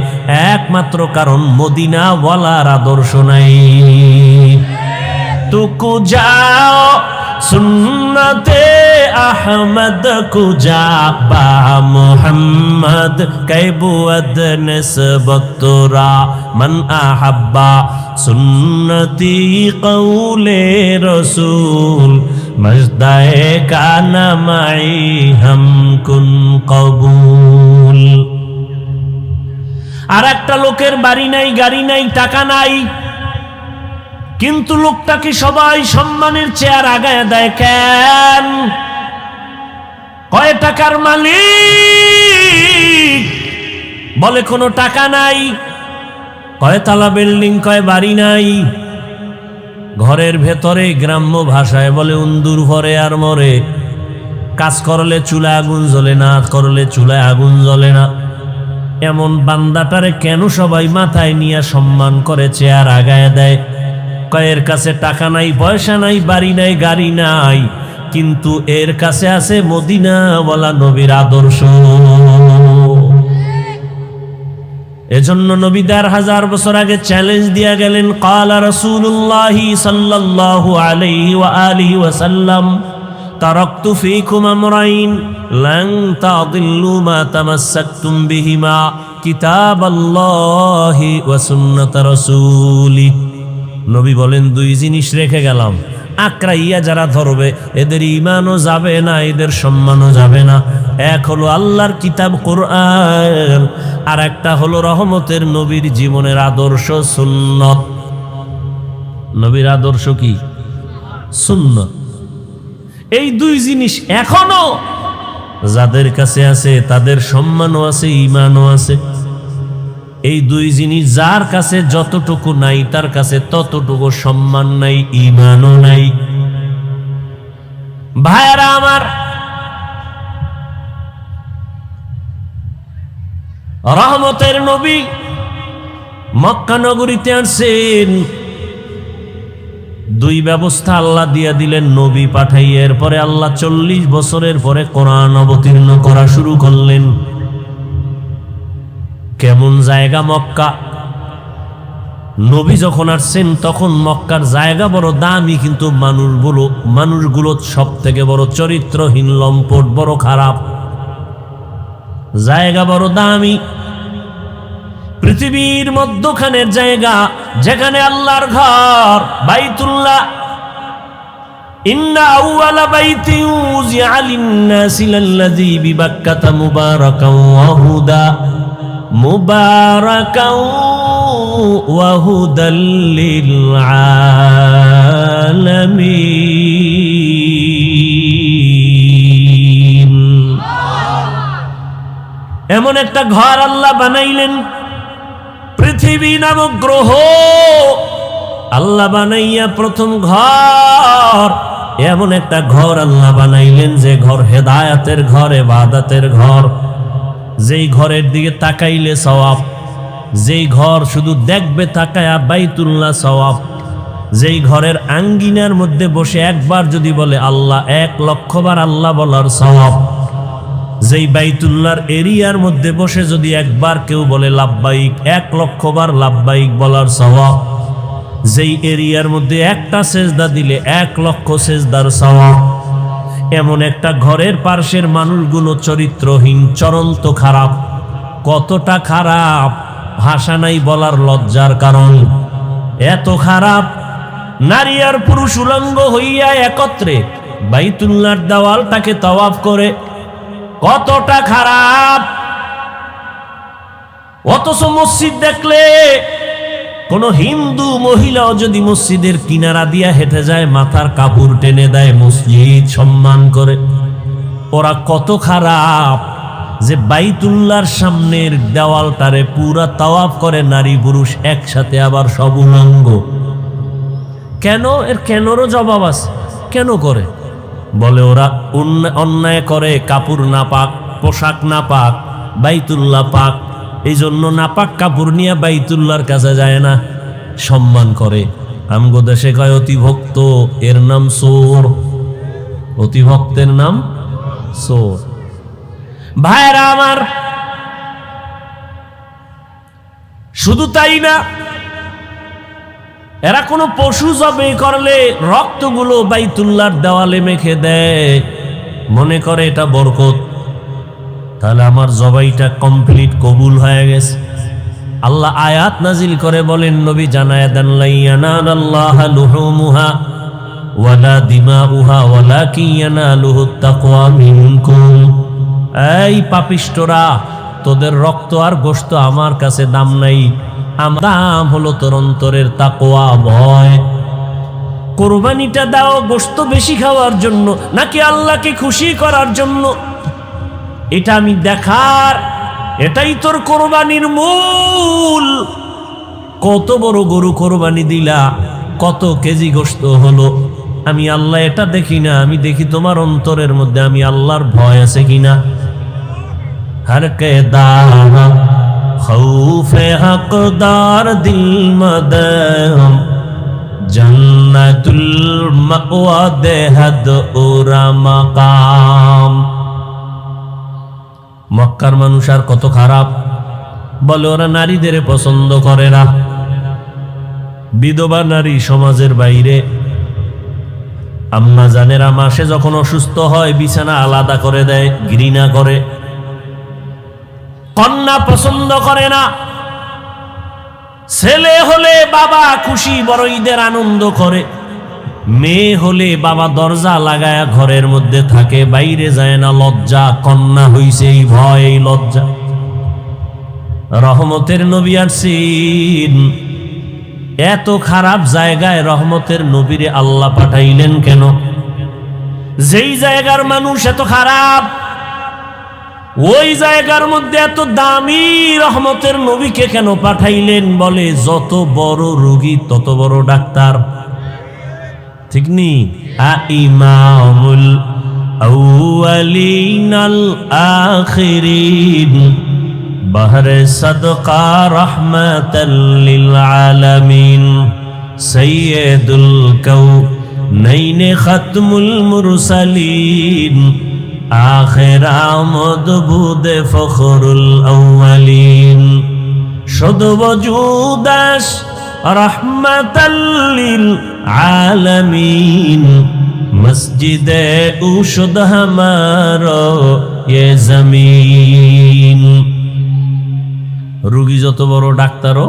একমাত্র কারণ মদিনা ওয়ালার আদর্শ নাই। তুকু যাও সুন্নতে আহমদ কুজা বা মুহাম্মদ কৈবুদ নিসবতরা মান আহাব্বা সুন্নতি কৌলে রসুল মজদায়ে কানা মাই হাম কুন কবুল। আর একটা লোকের বাড়ি নাই, গাড়ি নাই, টাকা নাই, কিন্তু লোকটাকে সবাই সম্মানের চেয়ার আগায় দেয় কেন? কয় টাকার মালিক? বলে কোনো টাকা নাই। কয়তলা বিল্ডিং? কয় বাড়ি নাই। ঘরের ভেতরে গ্রাম্য ভাষায় বলে উন্দুর ভরে আর মরে। কাজ করলে চুলায় আগুন জ্বলে না, করলে চুলায় আগুন জ্বলে না। এমন বান্দাটারে কেন সবাই মাথায় নিয়ে সম্মান করে চেয়ার আগায় দেয়? কয়ের কাছে টাকা নাই, পয়সা নাই, বাড়ি নাই, গাড়ি নাই, কিন্তু এর কাছে আছে মদিনা ওয়ালা নবীর আদর্শ। এজন্য নবী 1000 বছর আগে চ্যালেঞ্জ দিয়া গেলেন, ক্বালা রাসূলুল্লাহি সাল্লাল্লাহু আলাইহি ওয়া আলিহি ওয়াসাল্লাম তারাকতু ফীকুম আমরাইন লান তাদিল্লু মা তামাসসাকতুম বিহিমা কিতাবাল্লাহি ওয়া সুন্নাত রাসূলি। নবী বলেন, 2 জিনিস রেখে গেলাম, আঁকড়াইয়া যারা ধরবে এদের ঈমানও যাবে না, এদের সম্মানও যাবে না। এক হলো আল্লাহর কিতাব কোরআন, আর একটা হলো রহমতের নবীর জীবনের আদর্শ সুন্নত। নবীর আদর্শ কি? সুন্নত। এই 2 জিনিস এখনো যাদের কাছে আছে তাদের সম্মানও আছে, ঈমানও আছে। এই 2 জিনিস যার কাছে যতটুকু নাই তার কাছে ততটুকু সম্মান নাই, ঈমানও নাই। ভাইরা আমার, রহমতের নবী মক্কা নগরীতে আসছেন, 2 ব্যবস্থা আল্লাহ দিয়া দিলেন নবী পাঠাইয়া। এরপরে আল্লাহ 40 বছরের পরে কোরআন অবতীর্ণ করা শুরু করলেন। কেমন জায়গা মক্কা? নবী যখন আসছেন তখন মক্কার জায়গা বড় দামি, কিন্তু মানুষগুলো সব থেকে বড় চরিত্রহীন, লম্পট, বড় খারাপ। জায়গা বড় দামি, পৃথিবীর মধ্যখানের জায়গা, যেখানে আল্লাহর ঘর বাইতুল্লাহ। ইন্না আউয়ালা বাইতিন উযিআ লিন-নাসি লাল্লাযী বিবাক্কাতা মুবারাকান ওয়া হুদা মুবারাকান ওয়া হুদাল লিল আলামিন। এমন একটা ঘর আল্লাহ বানাইলেন, পৃথিবী নামক গ্রহ আল্লাহ বানাইয়া প্রথম ঘর, এমন একটা ঘর আল্লাহ বানাইলেন যে ঘর হেদায়েতের ঘর, ইবাদতের ঘর, যেই ঘরের দিকে তাকাইলে সওয়াব, যেই ঘর শুধু দেখবে তাকায়া বাইতুল্লাহ সওয়াব, যেই ঘরের আঙ্গিনার মধ্যে বসে একবার যদি বলে আল্লাহ, 1,00,000 বার আল্লাহ বলার সওয়াব, যেই বাইতুল্লাহর এরিয়ার মধ্যে বসে যদি একবার কেউ বলে লাব্বাইক, 1,00,000 বার লাব্বাইক বলার সওয়াব, যেই এরিয়ার মধ্যে একটা সেজদা দিলে 1,00,000 সেজদার সওয়াব। এমন একটা ঘরের পার্শ্বের মানুষগুলো চরিত্রহীন, চরন্ত খারাপ। কতটা খারাপ ভাষা নাই বলার, লজ্জার কারণ। এত খারাপ, নারী আর পুরুষ উলঙ্গ হইয়া একত্রে বাইতুল্লাহর দেওয়ালটাকে তাওয়াফ করে। কতটা খারাপ! অথচ মসজিদ দেখলে কোন হিন্দু মহিলাও যদি মসজিদের কিনারা দিয়া হেঁটে যায়, মাথার কাপড় টেনে দেয়, মসজিদ সম্মান করে। ওরা কত খারাপ যে বাইতুল্লাহর সামনের দেওয়ালটারে পুরা তাওয়াফ করে নারী পুরুষ একসাথে, আবার সব উলঙ্গ। কেন? এর কেনরও জবাব আছে। কেন করে? বলে ওরা অন্যায় করে, কাপড় না পাক, পোশাক না পাক, বাইতুল্লাহ পাক, এই জন্য নাপাক কাপড় নিয়ে বাইতুল্লাহর কাছে যায় না, সম্মান করে। আমগো দেশে কয় অতিভক্ত, এর নাম চোর। অতিভক্তের নাম চোর। ভাইরা আমার, শুধু তাই না, এরা কোনো পশু জবাই করলে রক্তগুলো বাইতুল্লাহর দেওয়ালে মেখে দেয়, মনে করে এটা বরকত। তাহলে আমার জবাইটা কমপ্লিট, কবুল হয়ে গেছে। আল্লাহ আয়াত নাজিল করে বলেন, নবী জানায়া দেন, লা ইয়ানালাল্লাহা লুহুমুহা ওয়ালা দিমাউহা ওয়ালাকিন ইয়ানালুহুত তাকওয়া মিনকুম। এই পাপিষ্টরা, তোদের রক্ত আর গোশত আমার কাছে দাম নাই, আমার দাম হলো তোর অন্তরের তাকওয়া, ভয়। কোরবানিটা দাও গোশত বেশি খাওয়ার জন্য নাকি আল্লাহকে খুশি করার জন্য? এটা আমি দেখার, এটাই তোর কোরবানির মূল। কত বড় গরু কোরবানি দিলা, কত কেজি গোশত হলো, আমি আল্লাহ এটা দেখি না, আমি দেখি তোমার অন্তরের মধ্যে আমি আল্লাহর ভয় আছে কিনা। हर के दाम खौफे हकदार दिल मदम जन्नतुल मअवा देहद उरा मकाम। মক্কার মানুষ আর কত খারাপ! বলে ওরা নারীদের পছন্দ করে না। বিধবা নারী সমাজের বাইরে। আম্মা জানেরা মাসে যখন অসুস্থ হয় বিছানা আলাদা করে দেয়, ঘৃণা করে। কন্যা পছন্দ করে না। ছেলে হলে বাবা খুশি, বড় ঈদের আনন্দ করে। মেয়ে হলে বাবা দরজা লাগায়া ঘরের মধ্যে থাকে, বাইরে যায় না, লজ্জা। কন্যা হইছে এই ভয়, এই লজ্জা। রহমতের নবী আসছেন, এত খারাপ জায়গায় রহমতের নবীরে আল্লাহ পাঠাইলেন কেন? যেই জায়গার মানুষ এত খারাপ, ওই জায়গার মধ্যে এত দামি রহমতের নবীকে কেন পাঠাইলেন? বলে যত বড় রোগী তত বড় ডাক্তার, ঠিক নি? ইমামুল আউয়ালিন আল আখিরিন বহরে সদকা রহমাতাল লিল আলামিন সাইয়্যিদুল কাউনাইন খাতমুল মুরসালিন আখির আমদ বুদে ফখরুল আউয়ালিন শুদ ওজুদাস রহমাতাল লিল আলামিন মসজিদে উশুদ হামারো ये জমিন। রোগী যত বড় ডাক্তারও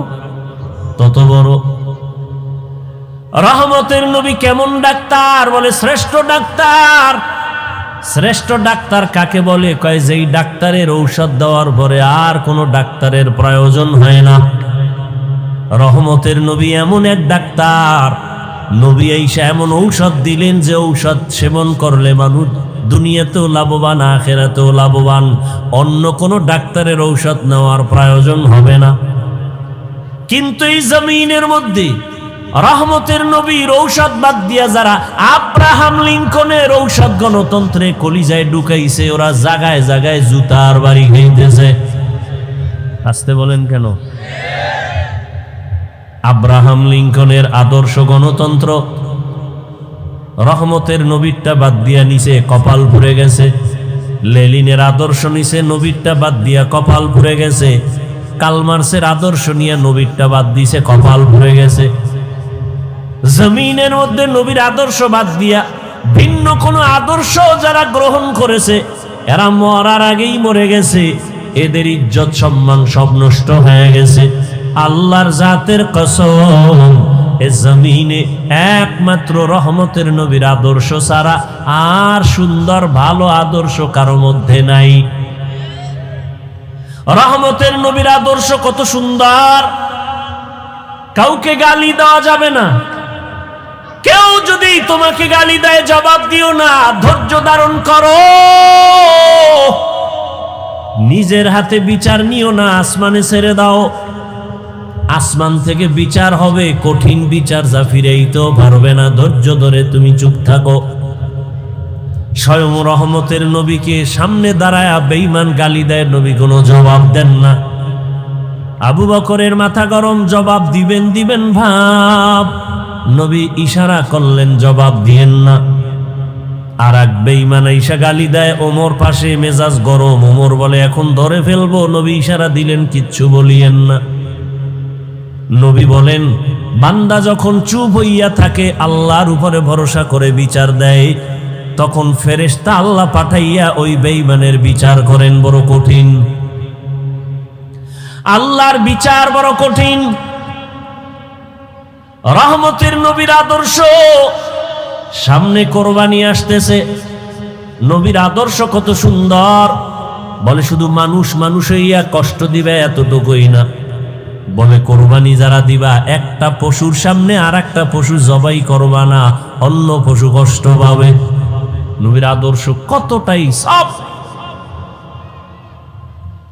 তত বড়। রহমতের নবী কেমন ডাক্তার? বলে শ্রেষ্ঠ ডাক্তার। শ্রেষ্ঠ ডাক্তার কাকে বলে? কয় যেই ডাক্তারের ঔষধ দেওয়ার পরে আর কোনো ডাক্তারের প্রয়োজন হয় না। রহমতের নবী এমন এক ডাক্তার, নবী আইসা এমন ঔষধ দিলেন যে ঔষধ সেবন করলে মানুষ দুনিয়াতেও লাভবান, আখিরাতেও লাভবান। অন্য কোনো ডাক্তারের ঔষধ নেওয়ার প্রয়োজন হবে না। কিন্তু এই জমিনের মধ্যে রহমতের নবীর ঔষধ বাদ দিয়া যারা আব্রাহাম লিঙ্কনের ঔষধ গণতন্ত্রে কলিজায় ঢুকাইছে, ওরা জায়গায় জায়গায় জুতার বাড়ি খাইতেছে। আসতে বলেন কেন? আব্রাহাম লিঙ্কনের আদর্শ গণতন্ত্র রহমতের নবীরটা বাদ দিয়া নিচে কপাল পুড়ে গেছে। লেনিনের আদর্শ নিচে, নবীরটা বাদ দিয়া কপাল পুড়ে গেছে। কালমার্সের আদর্শ নিয়ে নবীরটা বাদ দিছে, কপাল পুড়ে গেছে। জমিনের মধ্যে নবীর আদর্শ বাদ দিয়া ভিন্ন কোন আদর্শ যারা গ্রহণ করেছে এরা মরার আগেই মরে গেছে, এদের ইজ্জত সম্মান সব নষ্ট হয়ে গেছে। আল্লাহর জাতের কসম, এ জমিনে একমাত্র রহমতের নবীর আদর্শ ছাড়া আর সুন্দর ভালো আদর্শ কারো মধ্যে নাই। রহমতের নবীর আদর্শ কত সুন্দর, কাউকে গালি দেওয়া যাবে না। কেউ যদি তোমাকে গালি দেয় জবাব দিও না, ধৈর্য ধারণ করো। নিজের হাতে বিচার নিও না, আসমানে ছেড়ে দাও। আসমান থেকে বিচার হবে, কঠিন বিচার, যা ফিরেইতেও পারবে না। ধৈর্য ধরে তুমি চুপ থাকো। স্বয়ং রহমতের নবীকে সামনে দাঁড়ায়া বেঈমান গালি দেয়, নবী কোনো জবাব দেন না। আবু বকরের মাথা গরম, জবাব দিবেন ভাব, নবী ইশারা করলেন জবাব দিয়েন না। আর এক বেঈমান ঈশা গালি দেয়, ওমর পাশে, মেজাজ গরম। ওমর বলে এখন ধরে ফেলবো, নবী ইশারা দিলেন কিচ্ছু বলিয়েন না। নবী বলেন বান্দা যখন চুপ হইয়া থাকে, আল্লাহর উপরে ভরসা করে বিচার দেয়, তখন ফেরেশতা আল্লাহ পাঠাইয়া ওই বেঈমানের বিচার করেন। বড় কঠিন, আল্লাহর বিচার বড় কঠিন। রহমতের নবীর আদর্শ, সামনে কোরবানি আসতেছে, নবীর আদর্শ কত সুন্দর। বলে শুধু মানুষ হইয়া কষ্ট দিবে এতটুকুই না, বলে কোরবানি যারা দিবা একটা পশুর সামনে আর একটা পশু জবাই করবা না, অন্য পশু কষ্ট পাবে। নবীর আদর্শ কতটাই সব।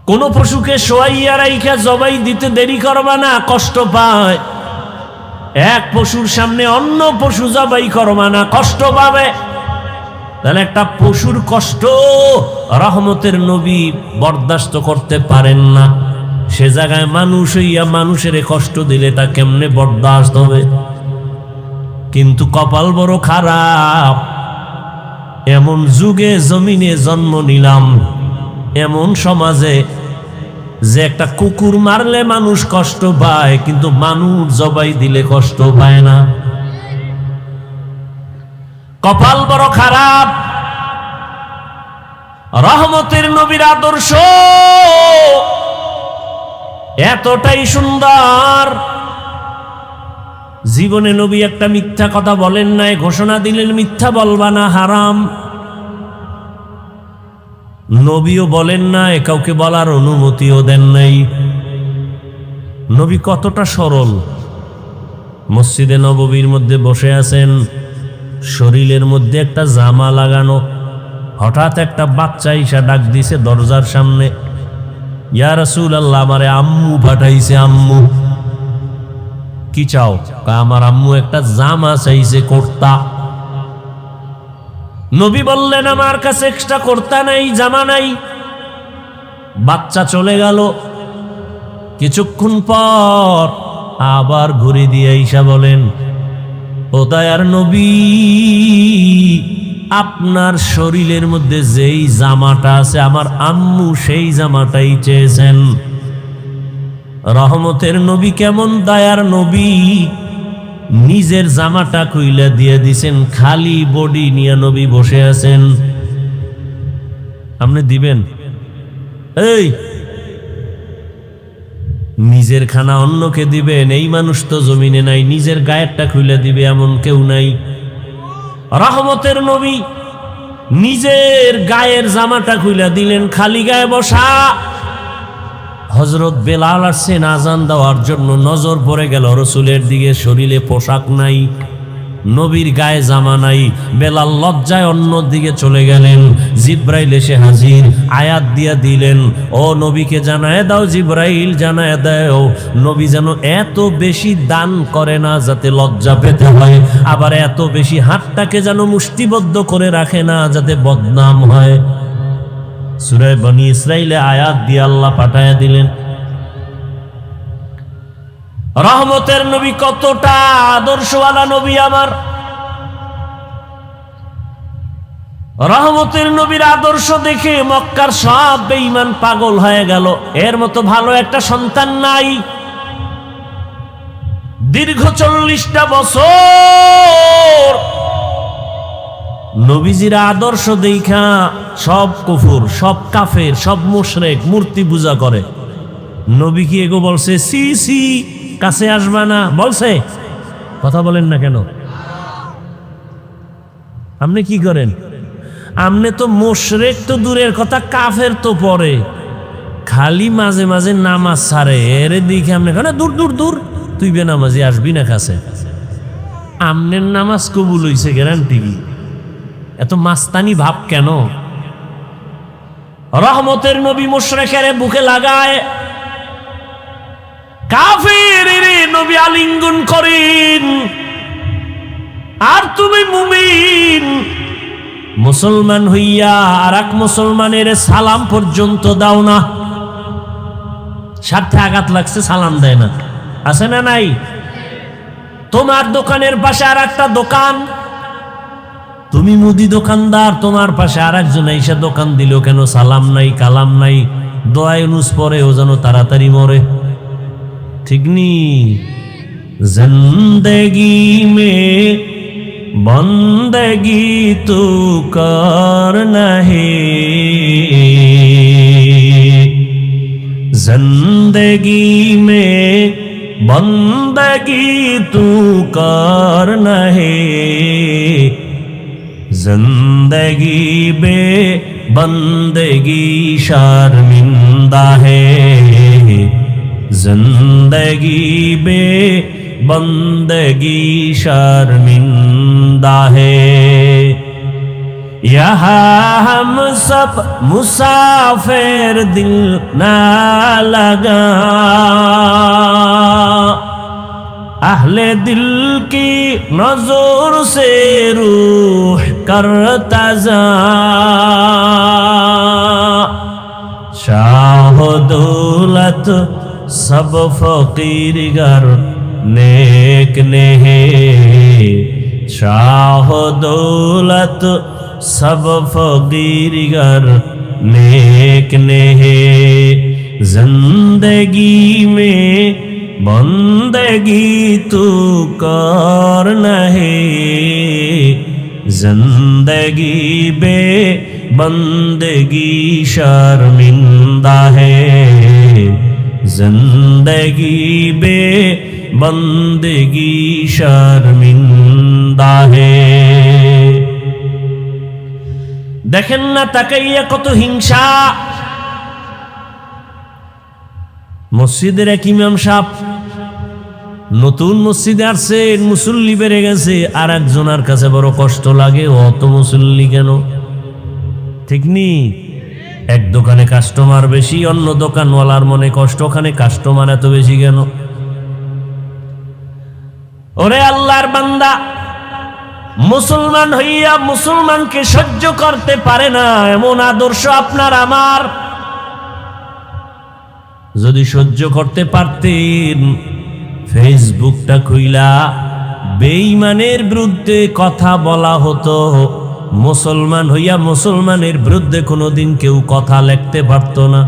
কোন পশুকে শোয়াইয়া রাইখা জবাই দিতে দেরি করবা না, কষ্ট পায়। এক পশুর সামনে অন্য পশু জবাই করবা না, কষ্ট পাবে। তাহলে একটা পশুর কষ্ট রহমতের নবী বরদাস্ত করতে পারেন না, সে জায়গায় মানুষ হইয়া মানুষের কষ্ট দিলে তা কেমনে বরদাস্ত হবে? কিন্তু কপাল বড় খারাপ, এমন যুগে জমিনে জন্ম নিলাম, এমন সমাজে যে একটা কুকুর মারলে মানুষ কষ্ট পায়, কিন্তু মানুষ জবাই দিলে কষ্ট পায় না। কপাল বড় খারাপ। রহমতের নবীর আদর্শ এতটাই সুন্দর, জীবনে নবী একটা মিথ্যা কথা বলেন নাই, ঘোষণা দিলেন মিথ্যা বলবা না, হারাম। নবীও বলেন নাই, কাউকে বলার অনুমতিও দেন নাই। নবী কতটা সরল। মসজিদে নববীর মধ্যে বসে আছেন, শরীরের মধ্যে একটা জামা লাগানো, হঠাৎ একটা বাচ্চা ঈশা ডাক দিছে দরজার সামনে, ইয়া রাসূলুল্লাহ, আমারে আম্মু পাঠাইছে। আম্মু কি চাও? আমার আম্মু একটা জামা চাইছে, কুর্তা। নবী বললেন আমার কাছে এক্সট্রা কুর্তা নাই, জামা নাই। বাচ্চা চলে গেল। কিছুক্ষণ পর আবার ঘুরে দিয়ে ঈশা বলেন, ও দয়ার নবী, আপনার শরীরের মধ্যে যেই জামাটা আছে আমার আম্মু সেই জামাটাই চেয়েছেন। রহমতের নবী কেমন দয়ার নবী, নিজের জামাটা খুইলা দিয়ে দিছেন, খালি বডি নিয়ে নবী বসে আছেন। আপনি দিবেন? এই নিজের খানা অন্যকে দিবেন, এই মানুষ তো জমিনে নাই, নিজের গায়েরটা খুইলা দিবে এমন কেউ নাই। রহমতের নবী নিজের গায়ের জামাটা খুইলা দিলেন, খালি গায়ে বসা। হযরত বেলাল আসছেন আজান দেওয়ার জন্য, নজর পড়ে গেল রাসূলের দিকে, শরীরে পোশাক নাই, নবীর গায়ে জামা নাই। বেলাল লজ্জায় অন্য দিকে চলে গেলেন। জিব্রাইল এসে হাজির, আয়াত দিয়া দিলেন, ও নবীকে জানায় দাও, জিব্রাইল জানায় দাও, নবী যেন এত বেশি দান করে না যাতে লজ্জা পেতে হয়, আবার এত বেশি হাতটাকে যেন মুষ্টিবদ্ধ করে রাখে না যাতে বদনাম হয়। সূরা বনী ইসরাইলে আয়াত দিয়ে আল্লাহ পাঠায়া দিলেন। রহমতের নবী কতটা আদর্শওয়ালা নবী আমার। রহমতের নবীর আদর্শ দেখে মক্কার সব বেঈমান পাগল হয়ে গেল, এর মতো ভালো একটা সন্তান নাই। দীর্ঘ 40টা বছর নবীজির আদর্শ দেখা সব কুফুর, সব কাফের, সব মুশরিক মূর্তি পূজা করে। নবী কি এগো বলছে সি সি কাছে আসবা না? বলছে? কথা বলেন না কেন? আপনি কি করেন? আপনি তো মুশরিক তো দূরের কথা, কাফের তো পরে, খালি মাঝে মাঝে নামাজ ছাড়ে। এর দিকে আপনি কেন দূর দূর দূর, তুই বেনামাজি আসবি না কাছে। আমনের নামাজ কবুল হইছে গ্যারান্টি কি? এত মাস্তানি ভাব কেন? রহমতের নবী মুশরিকের বুকে লাগায়, কাফেরের নবী আলিঙ্গন করেন, আর তুমি মুমিন মুসলমান হইয়া আর এক মুসলমানের সালাম পর্যন্ত দাও না। স্বার্থে আঘাত লাগছে, সালাম দেয় না। আছে না নাই? তোমার দোকানের পাশে আর একটা দোকান, তুমি মুদি দোকানদার, তোমার পাশে আর একজন এসে দোকান দিল, কেন সালাম নাই, কালাম নাই, দোয়া ইউনুস পরে ও যেন তাড়াতাড়ি মরে। ঠিক নি? জিন্দেগি মে বন্দেগি তু করনা হে, जिंदगी में बंदगी तू करना है, जिंदगी बे बंदगी शर्मिंदा है, जिंदगी बे बंदगी शर्मिंदा है। यहाँ हम सब मुसाफिर दिल ना लगा, अहले दिल की नजर से रूह करता जा, शाह दौलत सब फकीर गर नेक ने है, शाह दौलत सब फकीर गर नेक ने है, जिंदगी में बंदगी तू करना है, जिंदगी बे बंदगी शर्मिंदा है, जिंदगी बे बंदगी शर्मिंदा है। দেখেন না তাকাইয়া কত হিংসা। মসজিদের এক ইমাম সাহেব নতুন মসজিদে আসছেন, মুসল্লি বেড়ে গেছে, আর একজনের কাছে বড় কষ্ট লাগে, অত মুসল্লি কেন? ঠিক নি? এক দোকানে কাস্টমার বেশি, অন্য দোকানওয়ালার মনে কষ্ট, ওখানে কাস্টমার এত বেশি কেন? ওরে আল্লাহর বান্দা, মুসলমান হইয়া মুসলমানকে সহ্য করতে পারে না, এমন আদর্শ আপনার আমার। যদি সহ্য করতে পারতেন, ফেসবুকটা খুইলা বেঈমানের বিরুদ্ধে কথা বলা হতো। মুসলমান হইয়া মুসলমানের বিরুদ্ধে কোনোদিন কেউ কথা লিখতে পারতো না।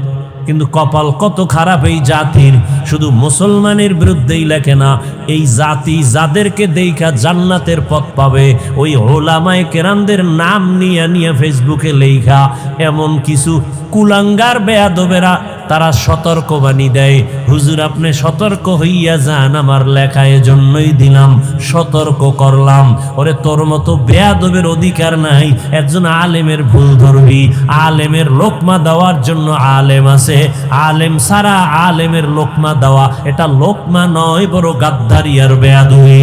কিন্তু কপাল কত খারাপ এই জাতির, শুধু মুসলমানের বিরুদ্ধেই লেখে না, এই জাতি যাদেরকে দেখা জান্নাতের পথ পাবে ওই ওলামায়ে কেরামদের নাম নিয়ে নিয়ে ফেসবুকে লেখা। এমন কিছু কুলাঙ্গার বেয়াদবেরা তারা সতর্কবাণী দেয়, হুজুর আপনি সতর্ক হইয়া যান, আমার লেখা এজন্যই দিলাম, সতর্ক করলাম। ওরে তোর মতো বেয়াদবের অধিকার নাই, একজন আলেমের ভুল ধরবি, আলেমের লোকমা দেওয়ার জন্য আলেম আছে, আলেম সারা আলেমের লোকমা দেওয়া এটা লোকমা নয়, বড় গাদ্দারি আর বেয়াদবি।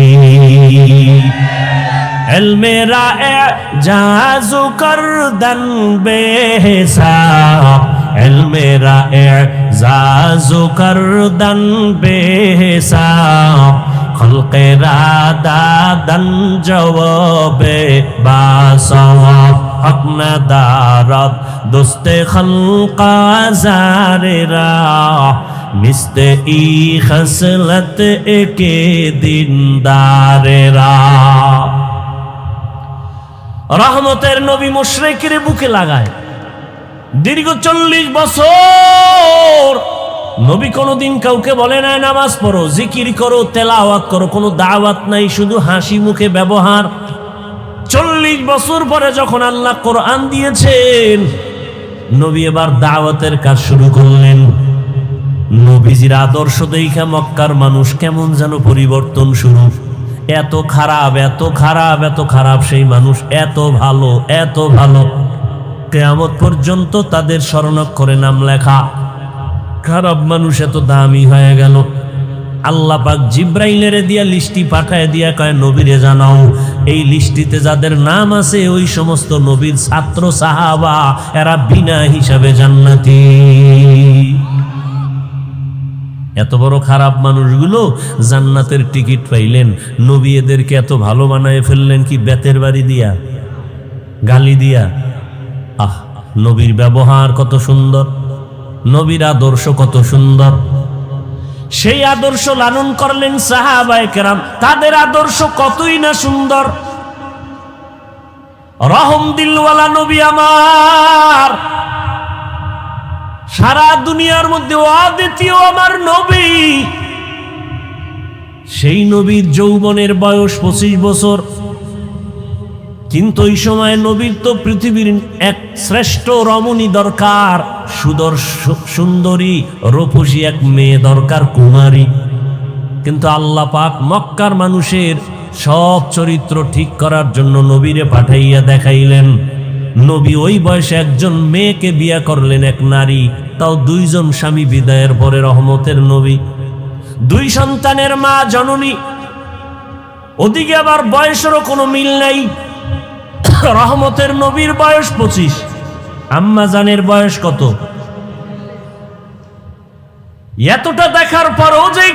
এলমেরা এজাজু করদন বেহিসাব, এলমেরা এজাজু করদন বেহিসাব, খলকেরা দাদন জবাবে বাসওয়াব, হক না দারদ দোস্তে খলকা জারেরা, মিস্তে ই খসলত একে দিনদারেরা। রহমতের নবী মুশরিকের বুকে লাগায় দীর্ঘ 40 বছর। নবী কোনোদিন কাউকে বলে নাই নামাজ পড়ো, জিকির করো, তেলাওয়াত করো, কোনো দাওয়াত নাই, শুধু হাসি মুখে ব্যবহার। 40 বছর পরে যখন আল্লাহ কোরআন দিয়েছেন, নবী এবার দাওয়াতের কাজ শুরু করলেন। নবীজির আদর্শ দেখে মক্কার মানুষ কেমন যেন পরিবর্তন শুরু। এত খারাপ, এত খারাপ, এত খারাপ সেই মানুষ এত ভালো, এত ভালো, কিয়ামত পর্যন্ত তাদের স্মরণাক্ষরে নাম লেখা। খারাপ মানুষ এত দামি হয়ে গেল। আল্লাহ পাক জিব্রাইলের দিয়া লিস্টি পাঠায় দিয়া কয়, নবীরে জানাও এই লিস্টিতে যাদের নাম আছে ওই সমস্ত নবীর ছাত্র সাহাবা, এরা বিনা হিসাবে জান্নাতি। এত বড় খারাপ মানুষগুলো জান্নাতের টিকিট পাইলেন। নবী এদেরকে এত ভালো বানায় ফেললেন কি বেতের বাড়ি দিয়া, গালি দিয়া। নবীর ব্যবহার কত সুন্দর, নবীর আদর্শ কত সুন্দর। সেই আদর্শ লালন করলেন সাহাবায়ে কেরাম। তাদের আদর্শ কতই না সুন্দর। রহম দিলওয়ালা নবী আমার, সারা দুনিয়ার মধ্যে অদ্বিতীয় আমার নবী। সেই নবীর যৌবনের বয়স 25 বছর, কিন্তু ওই সময় নবীর তো পৃথিবীর এক শ্রেষ্ঠ রমণী দরকার, সুন্দরী রূপসী এক মেয়ে দরকার, কুমারী। কিন্তু আল্লাহ পাক মক্কার মানুষের সব চরিত্র ঠিক করার জন্য নবীরে পাঠাইয়া দেখাইলেন। নবী ওই বয়সে একজন মেয়েকে বিয়া করলেন, এক নারী, তাও 2 জন স্বামী বিদায়ের পরে। রহমতের নবী, 2 সন্তানের মা, জননী। ওদিকে আবার বয়সেরও কোনো মিল নাই। রহমতের নবীর বয়স 25, আম্মা জানের বয়স কত? এতটা দেখার পরও যে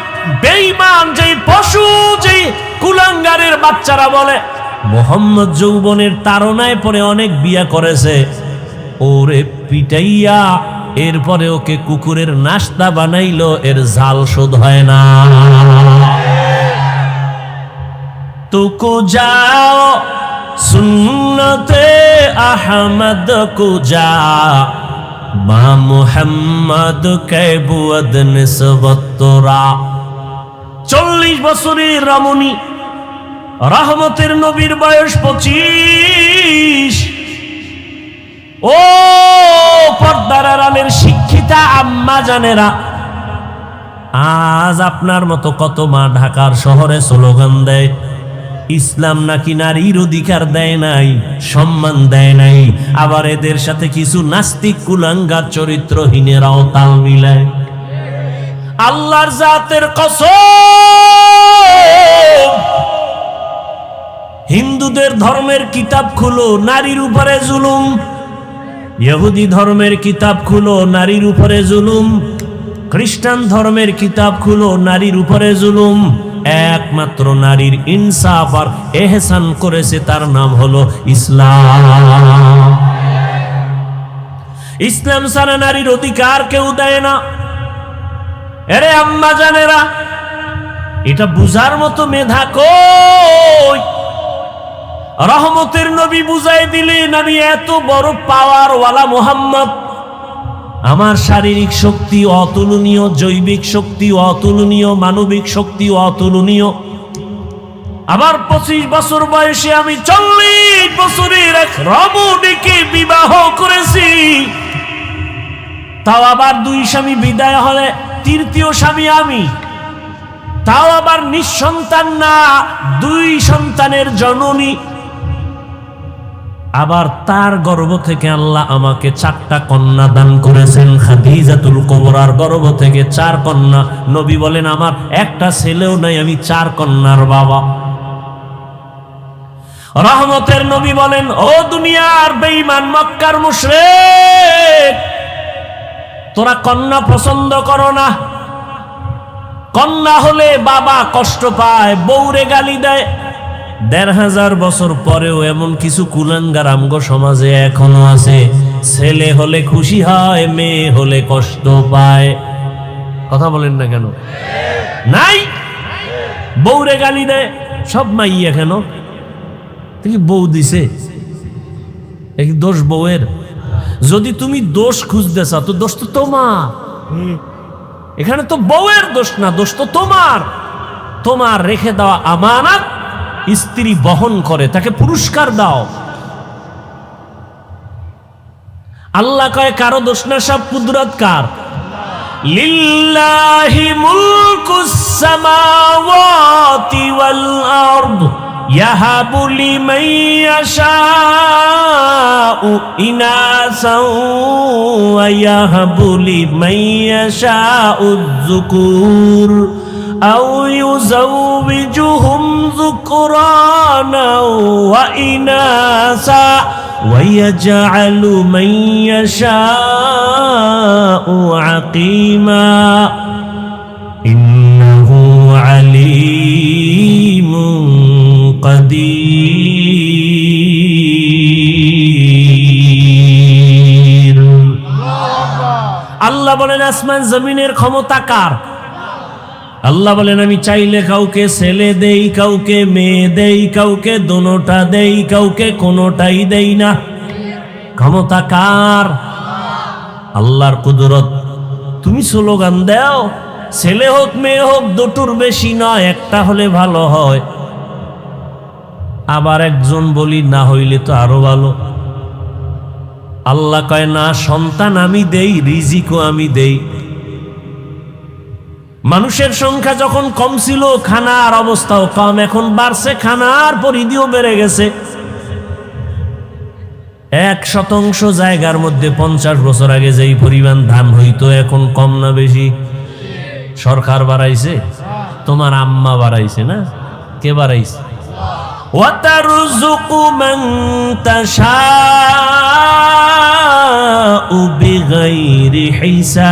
বেঈমান, যে পশু, যে কুলাঙ্গারের বাচ্চারা বলে মোহাম্মদ যৌবনের তাড়নায় পরে অনেক বিয়া করেছে, ওরে পিটাইয়া এরপরে ওকে কুকুরের নাস্তা বানাইলো, এর জাল শোধ হয় না। তুকু যাও সুন্নতে আহমদ কো যা, মা মুহাম্মদ কে বুয়দ নিসবত তোরা। 40 বছরের রমণী রহমতের নবীর বয়স 25। ও পর্দার আড়ালের শিক্ষিতা আম্মা জানেরা, আজ আপনার মতো কত মা ঢাকার শহরে স্লোগান দেয় ইসলাম নাকি নারীর অধিকার দেয় নাই, সম্মান দেয় নাই। আবার এদের সাথে কিছু নাস্তিক কুলাঙ্গার চরিত্রহীনেরাও তাল মিলায়। আল্লাহর জাতের কসম, হিন্দুদের ধর্মের কিতাব খুলো, নারীর উপরে জুলুম। ইহুদি ধর্মের কিতাব খুলো, নারীর উপরে জুলুম। খ্রিস্টান ধর্মের কিতাব খুলো, নারীর উপরে জুলুম। একমাত্র নারীর ইনসাফ আর এহসান করেছে, তার নাম হলো ইসলাম। ইসলাম ছাড়া নারীর অধিকার কেউ দেয় না। আরে আম্মা জানেরা, এটা বুঝার মতো মেধা কই? রহমতের নবী বুঝাই দিলেন, আমি এত বড় পাওয়ার ওয়ালা মুহাম্মদ, আমার শারীরিক শক্তি অতুলনীয়, জৈবিক শক্তি অতুলনীয়, মানবিক শক্তি অতুলনীয়। আবার 25 বছর বয়সে আমি 40 বছরের এক রমণীকে বিবাহ করেছি। তাও আবার 2 স্বামী বিদায় হলে 3য় স্বামী আমি, তাও আবার নিঃসন্তান না, 2 সন্তানের জননী। আবার তার গর্ভ থেকে আল্লাহ আমাকে 4টা কন্যা দান করেছেন। খাদিজাতুল কুবরার গর্ভ থেকে 4 কন্যা। নবী বলেন আমার একটা ছেলেও নাই, আমি 4 কন্যার বাবা। রহমতের নবী বলেন, ও দুনিয়ার বেঈমান মক্কার মুশরিক, তোরা কন্যা পছন্দ করো না। কন্যা হলে বাবা কষ্ট পায়, বউরে গালি দেয়। 1500 বছর পরেও এমন কিছু কুলাঙ্গার আমগো সমাজে এখনো আছে। ছেলে হলে খুশি হয়, মেয়ে হলে কষ্ট পায়। কথা বলেন না কেন? নাই, বউরে গালি দেয়। সব মাইয়া কেন? তুমি বউ দিছে, এই দোষ বউয়ের। যদি তুমি দোষ খুঁজতে চাও তো দোষ তো তোমার। এখানে তো বউয়ের দোষ না, দোষ তো তোমার। তোমার রেখে দেওয়া আমানত স্ত্রী বহন করে, তাকে পুরস্কার দাও। আল্লাহ কয় কারো দোষ না, সব কুদরত কার? লিল্লাহি মুলকুস সামাওয়াতি ওয়াল আরদ ইয়াহাবু লিমান ইয়াশাউ ইনাসাও ওয়া ইয়াহাবু লিমান ইয়াশাউ যুকুর আও ইউযাওবিজুহুম যুকরানা ওয়া ইনাসা وَيَجْعَلُ مَن يَشَاءُ عَقِيمًا إِنَّهُ عَلِيمٌ قدير। আল্লাহ বলেন আসমান জমিনের ক্ষমতা কার? আল্লাহ বলেন আমি চাইলে কাউকে ছেলে দেই, কাউকে মেয়ে দেই, কাউকে দোনোটা দেই, কাউকে কোনোটাই দেই না। ক্ষমতা কার? আল্লাহর কুদরত। তুমি স্লোগান দাও, ছেলে হোক মেয়ে হোক দুটোর বেশি নয়, একটা হলে ভালো হয়। আবার একজন বলি না হইলে তো আরো ভালো। আল্লাহ কয় না, সন্তান আমি দেই, রিজিকও আমি দেই। মানুষের সংখ্যা যখন কম ছিল খানার অবস্থাও কম, এখন বাড়ছে, খানার পরিধিও বেড়ে গেছে। 1% জায়গার মধ্যে 50 বছর আগে যেই পরিমাণ ধান হইতো এখন কম না বেশি? সরকার বাড়াইছে, তোমার আম্মা বাড়াইছে না? কে বাড়াইছে? ওয়াতারযুকু মান তাশাউ বিগাইরি হিসাব।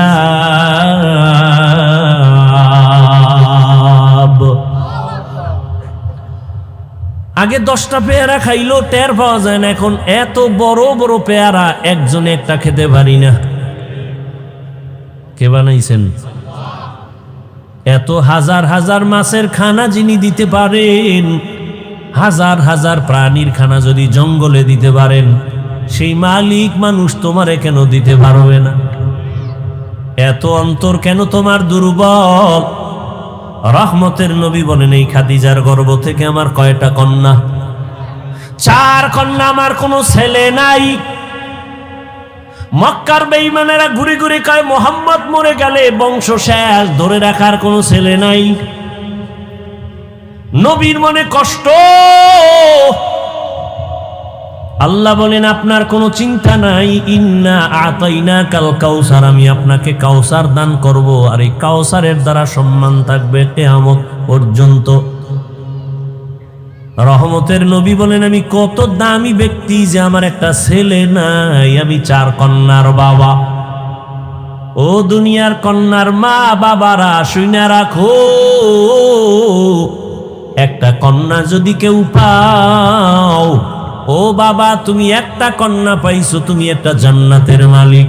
আগে 10টা পেয়ারা খাইলো টের পাওয়া যায় না, এখন এত বড় বড় পেয়ারা একজনে একটা খেতে পারি না। কে বানাইছেন? এত হাজার হাজার মাছের খানা যিনি দিতে পারেন, হাজার হাজার প্রাণীর খানা যদি জঙ্গলে দিতে পারেন, সেই মালিক মানুষ তোমারে কেন দিতে পারবে না? এত অন্তর কেন তোমার দুর্বল? রহমতের নবী বলেন এই খাদিজার গর্ভ থেকে আমার কয়টা কন্যা? 4 কন্যা, আমার কোনো ছেলে নাই। মক্কার বেঈমানেরা ঘুরে ঘুরে কয় মোহাম্মদ মরে গেলে বংশ শেষ, ধরে রাখার কোনো ছেলে নাই। নবীর মনে কষ্ট। আল্লাহ বলেন আপনার কোনো চিন্তা নাই, ইন্না আতাইনাকাল কাউসার, আমি আপনাকে কাউসার দান করব, আর এই কাউসারের দ্বারা সম্মান থাকবে কিয়ামত পর্যন্ত। রহমতের নবী বলেন আমি কত দামি ব্যক্তি যে আমার একটা ছেলে নাই, আমি 4 কন্যার বাবা। ও দুনিয়ার কন্যার মা বাবারা শুনে রাখো, একটা কন্যা যদি কেউ পাও, ও বাবা তুমি একটা কন্যা পাইছো, তুমি একটা জান্নাতের মালিক।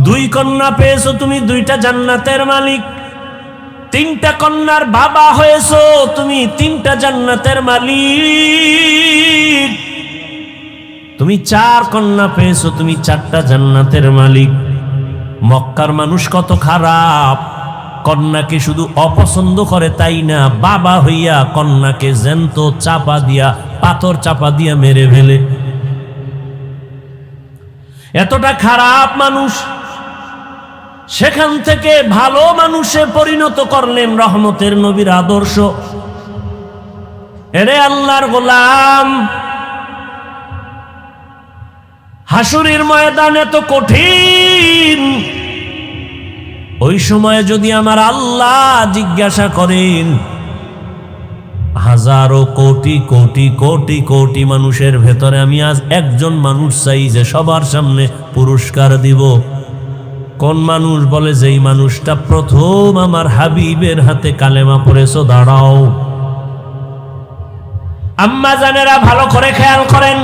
2 কন্যা পেয়েছো, তুমি 2টা জান্নাতের মালিক। 3টা কন্যার বাবা হয়েছো, তুমি 3টা জান্নাতের মালিক। তুমি 4 কন্যা পেয়েছো, তুমি 4টা জান্নাতের মালিক। মক্কার মানুষ কত খারাপ, কন্যাকে শুধু অপছন্দ করে তাই না, বাবা হইয়া কন্যাকে জ্যান্ত চাপা দিয়া, পাথর চাপা দিয়া মেরে ফেলে। এতটা খারাপ মানুষ, সেখান থেকে ভালো মানুষে পরিণত করলেন রহমতের নবীর আদর্শ। এরে আল্লাহর গোলাম, হাসুরের ময়দান এত কঠিন, ওই সময় যদি আমার আল্লাহ জিজ্ঞাসা করেন, হাজারো কোটি কোটি কোটি কোটি মানুষের ভেতরে আমি আজ একজন মানুষ চাই যে সবার সামনে পুরস্কার দিব, কোন মানুষ? বলে যেই মানুষটা প্রথম আমার হাবিবের হাতে কালেমা পড়েছো, দাঁড়াও। আম্মা জানেরা ভালো করে খেয়াল করেন,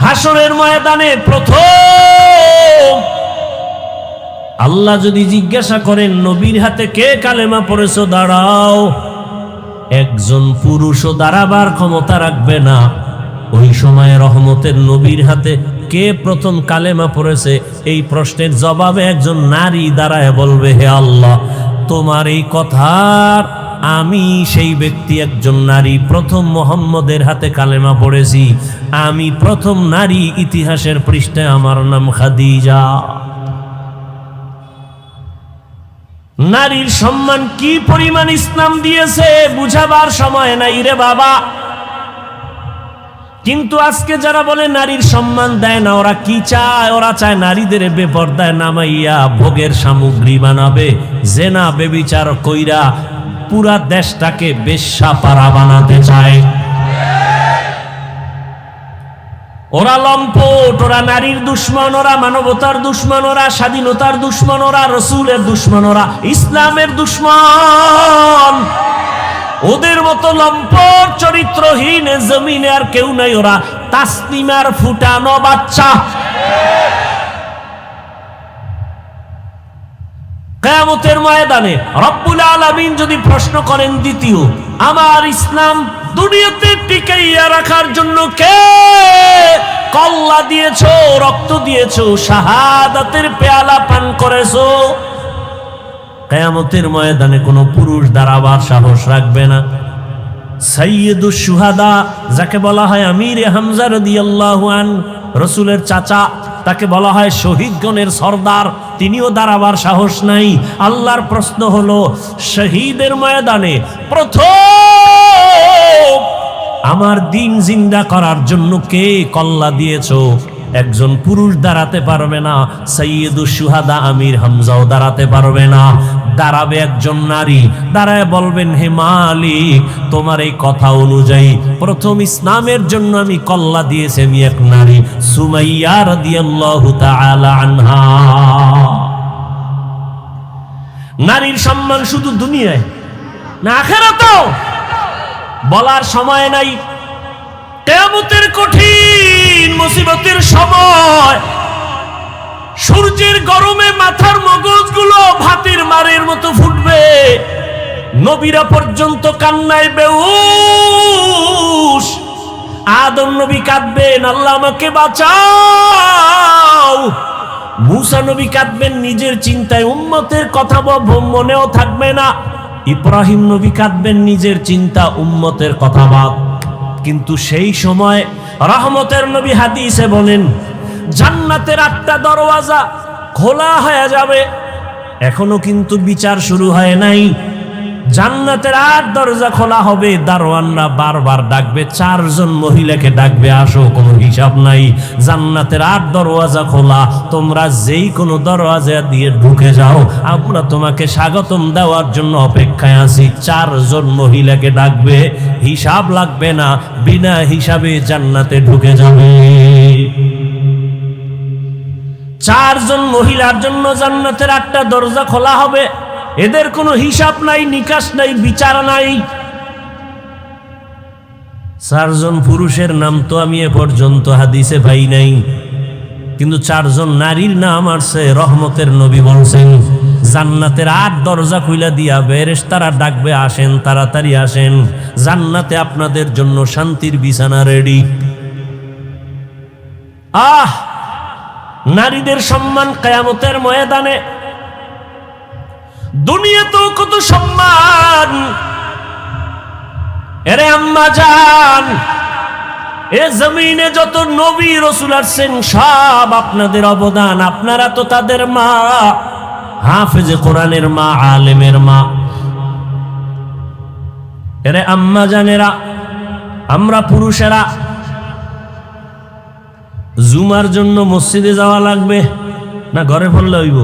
হাসরের ময়দানে প্রথম আল্লাহ যদি জিজ্ঞাসা করেন নবীর হাতে কে কালেমা পড়েছো, দাঁড়াও, একজন পুরুষও দাঁড়াবার ক্ষমতা রাখবে না। ওই সময় রহমতের নবীর হাতে কে প্রথম কালেমা পড়েছে, এই প্রশ্নের জবাবে একজন নারী দাঁড়ায় বলবে, হে আল্লাহ, তোমার এই কথার আমি সেই ব্যক্তি একজন নারী, প্রথম মুহাম্মদের হাতে কালেমা পড়েছি, আমি প্রথম নারী ইতিহাসের পৃষ্ঠায়, আমার নাম খাদিজা। নারীর সম্মান কি পরিমাণ ইসলাম দিয়েছে বুঝাবার সময় নাই রে বাবা। কিন্তু আজকে যারা বলে নারীর সম্মান দেয় না, ওরা কি চায়? ওরা চায় নারীদের বেপর্দায় নামাইয়া ভোগের সামগ্রী বানাবে, জেনা বেবিচার কইরা পুরা দেশটাকে বেশ্যাপাড়া বানাতে চায়। ওরা লম্পট, ওরা নারীর দুশ্মন, ওরা মানবতার দুশ্মন, ওরা স্বাধীনতার দুশ্মন, ওরা রসুলের দুশ্মন, ওরা ইসলামের দুশ্মন। ওদের মতো লম্পট চরিত্রহীন জমিনে আর কেউ নাই। ওরা তাসলিমার ফুটানো বাচ্চা। কিয়ামতের ময়দানে রব্বুল আলামিন যদি প্রশ্ন করেন, দ্বিতীয়, আমার ইসলাম দুনিয়াতে টিকাইয়া রাখার জন্য কে কল্লা দিয়েছো, রক্ত দিয়েছো, শাহাদাতের পেয়ালা পান করেছো? কিয়ামতের ময়দানে কোনো পুরুষ দাঁড়াবার সাহস রাখবে না। সাইয়্যিদুশ শুহাদা, যাকে বলা হয় আমিরে হামজা রাদিয়াল্লাহু আনহু, রাসূলের চাচা, তাকে বলা হয় শহীদগণের সরদার, তিনিও দাঁড়াবার সাহস নাই। আল্লাহর প্রশ্ন হলো, শহীদের ময়দানে প্রথম আমার দিন জিন্দা করার জন্য কে কল্লা দিয়েছো? একজন পুরুষ দাঁড়াতে পারবে না, সাইয়্যিদুশ শুহাদা আমির হামজাও দাঁড়াতে পারবে না। দাঁড়াবে একজন নারী, দাঁড়ায় বলবেন, হে মালিক, তোমার এই কথা অনুযায়ী প্রথম ইসলামের জন্য আমি কল্লা দিয়েছি আমি এক নারী, সুমাইয়া রাদিয়াল্লাহু তাআলা আনহা। নারীর সম্মান শুধু দুনিয়ায় না আখিরাতেও বলার সময় নাই। কিয়ামতের কঠিন মুসিবতের সময় সূর্যের গরমে মাথার মগজগুলো ভাতের মারের মতো ফুটবে, নবীরা পর্যন্ত কান্নায় বেহুশ। আদম নবী কাঁদবেন, আল্লাহ আমাকে বাঁচাও। মুসা নবী কাঁদবেন নিজের চিন্তায়, উম্মতের কথা মনেও থাকবে না। ইব্রাহিম নবী কাঁদবেন নিজের চিন্তা, উম্মতের কথা বাদ। কিন্তু সেই সময় রহমতের নবী হাদিসে বলেন, জান্নাতের 8টা দরওয়াজা খোলা হয়ে যাবে। এখনো কিন্তু বিচার শুরু হয় নাই। জান্নাতের 8 দরজা খোলা হবে, দারোয়ানরা বারবার ডাকবে, 4 জন মহিলাকে ডাকবে, আসো, কোনো হিসাব নাই। জান্নাতের 8 দরওয়াজা খোলা, তোমরা যেই কোনো দরওয়াজা দিয়ে ঢুকে যাও, আমরা তোমাকে স্বাগতম দেওয়ার জন্য অপেক্ষায় আছি। 4 জন মহিলাকে ডাকবে, হিসাব লাগবে না, বিনা হিসাবে জান্নাতে ঢুকে যাবে। 4 জন মহিলার জন্য জান্নাতের 8টা দরজা খোলা হবে। এদের কোনো হিসাব নাই, নিকাশ নাই, বিচার নাই। 4 জন পুরুষের নাম তো আমি এ পর্যন্ত হাদিসে পাই নাই, কিন্তু 4 জন নারীর নাম আসছে। রহমতের নবী বলছেন, জান্নাতের 8 দরজা খুলে দিয়া ফেরেশতারা ডাকবে, আসেন, তাড়াতাড়ি আসেন, জান্নাতে আপনাদের জন্য শান্তির বিছানা রেডি। নারীদের সম্মান কিয়ামতের ময়দানে। দুনিয়াতেও কত সম্মান। এরে আম্মা জান, এ জমিনে যত নবী রাসূল আসছেন সব আপনাদের অবদান। আপনারা তো তাদের মা, হাফেজে কোরআনের মা, আলেমের মা। এরে আম্মা জানেরা, আমরা পুরুষেরা জুমার জন্য মসজিদে যাওয়া লাগবে না ঘরে পড়লে হইব?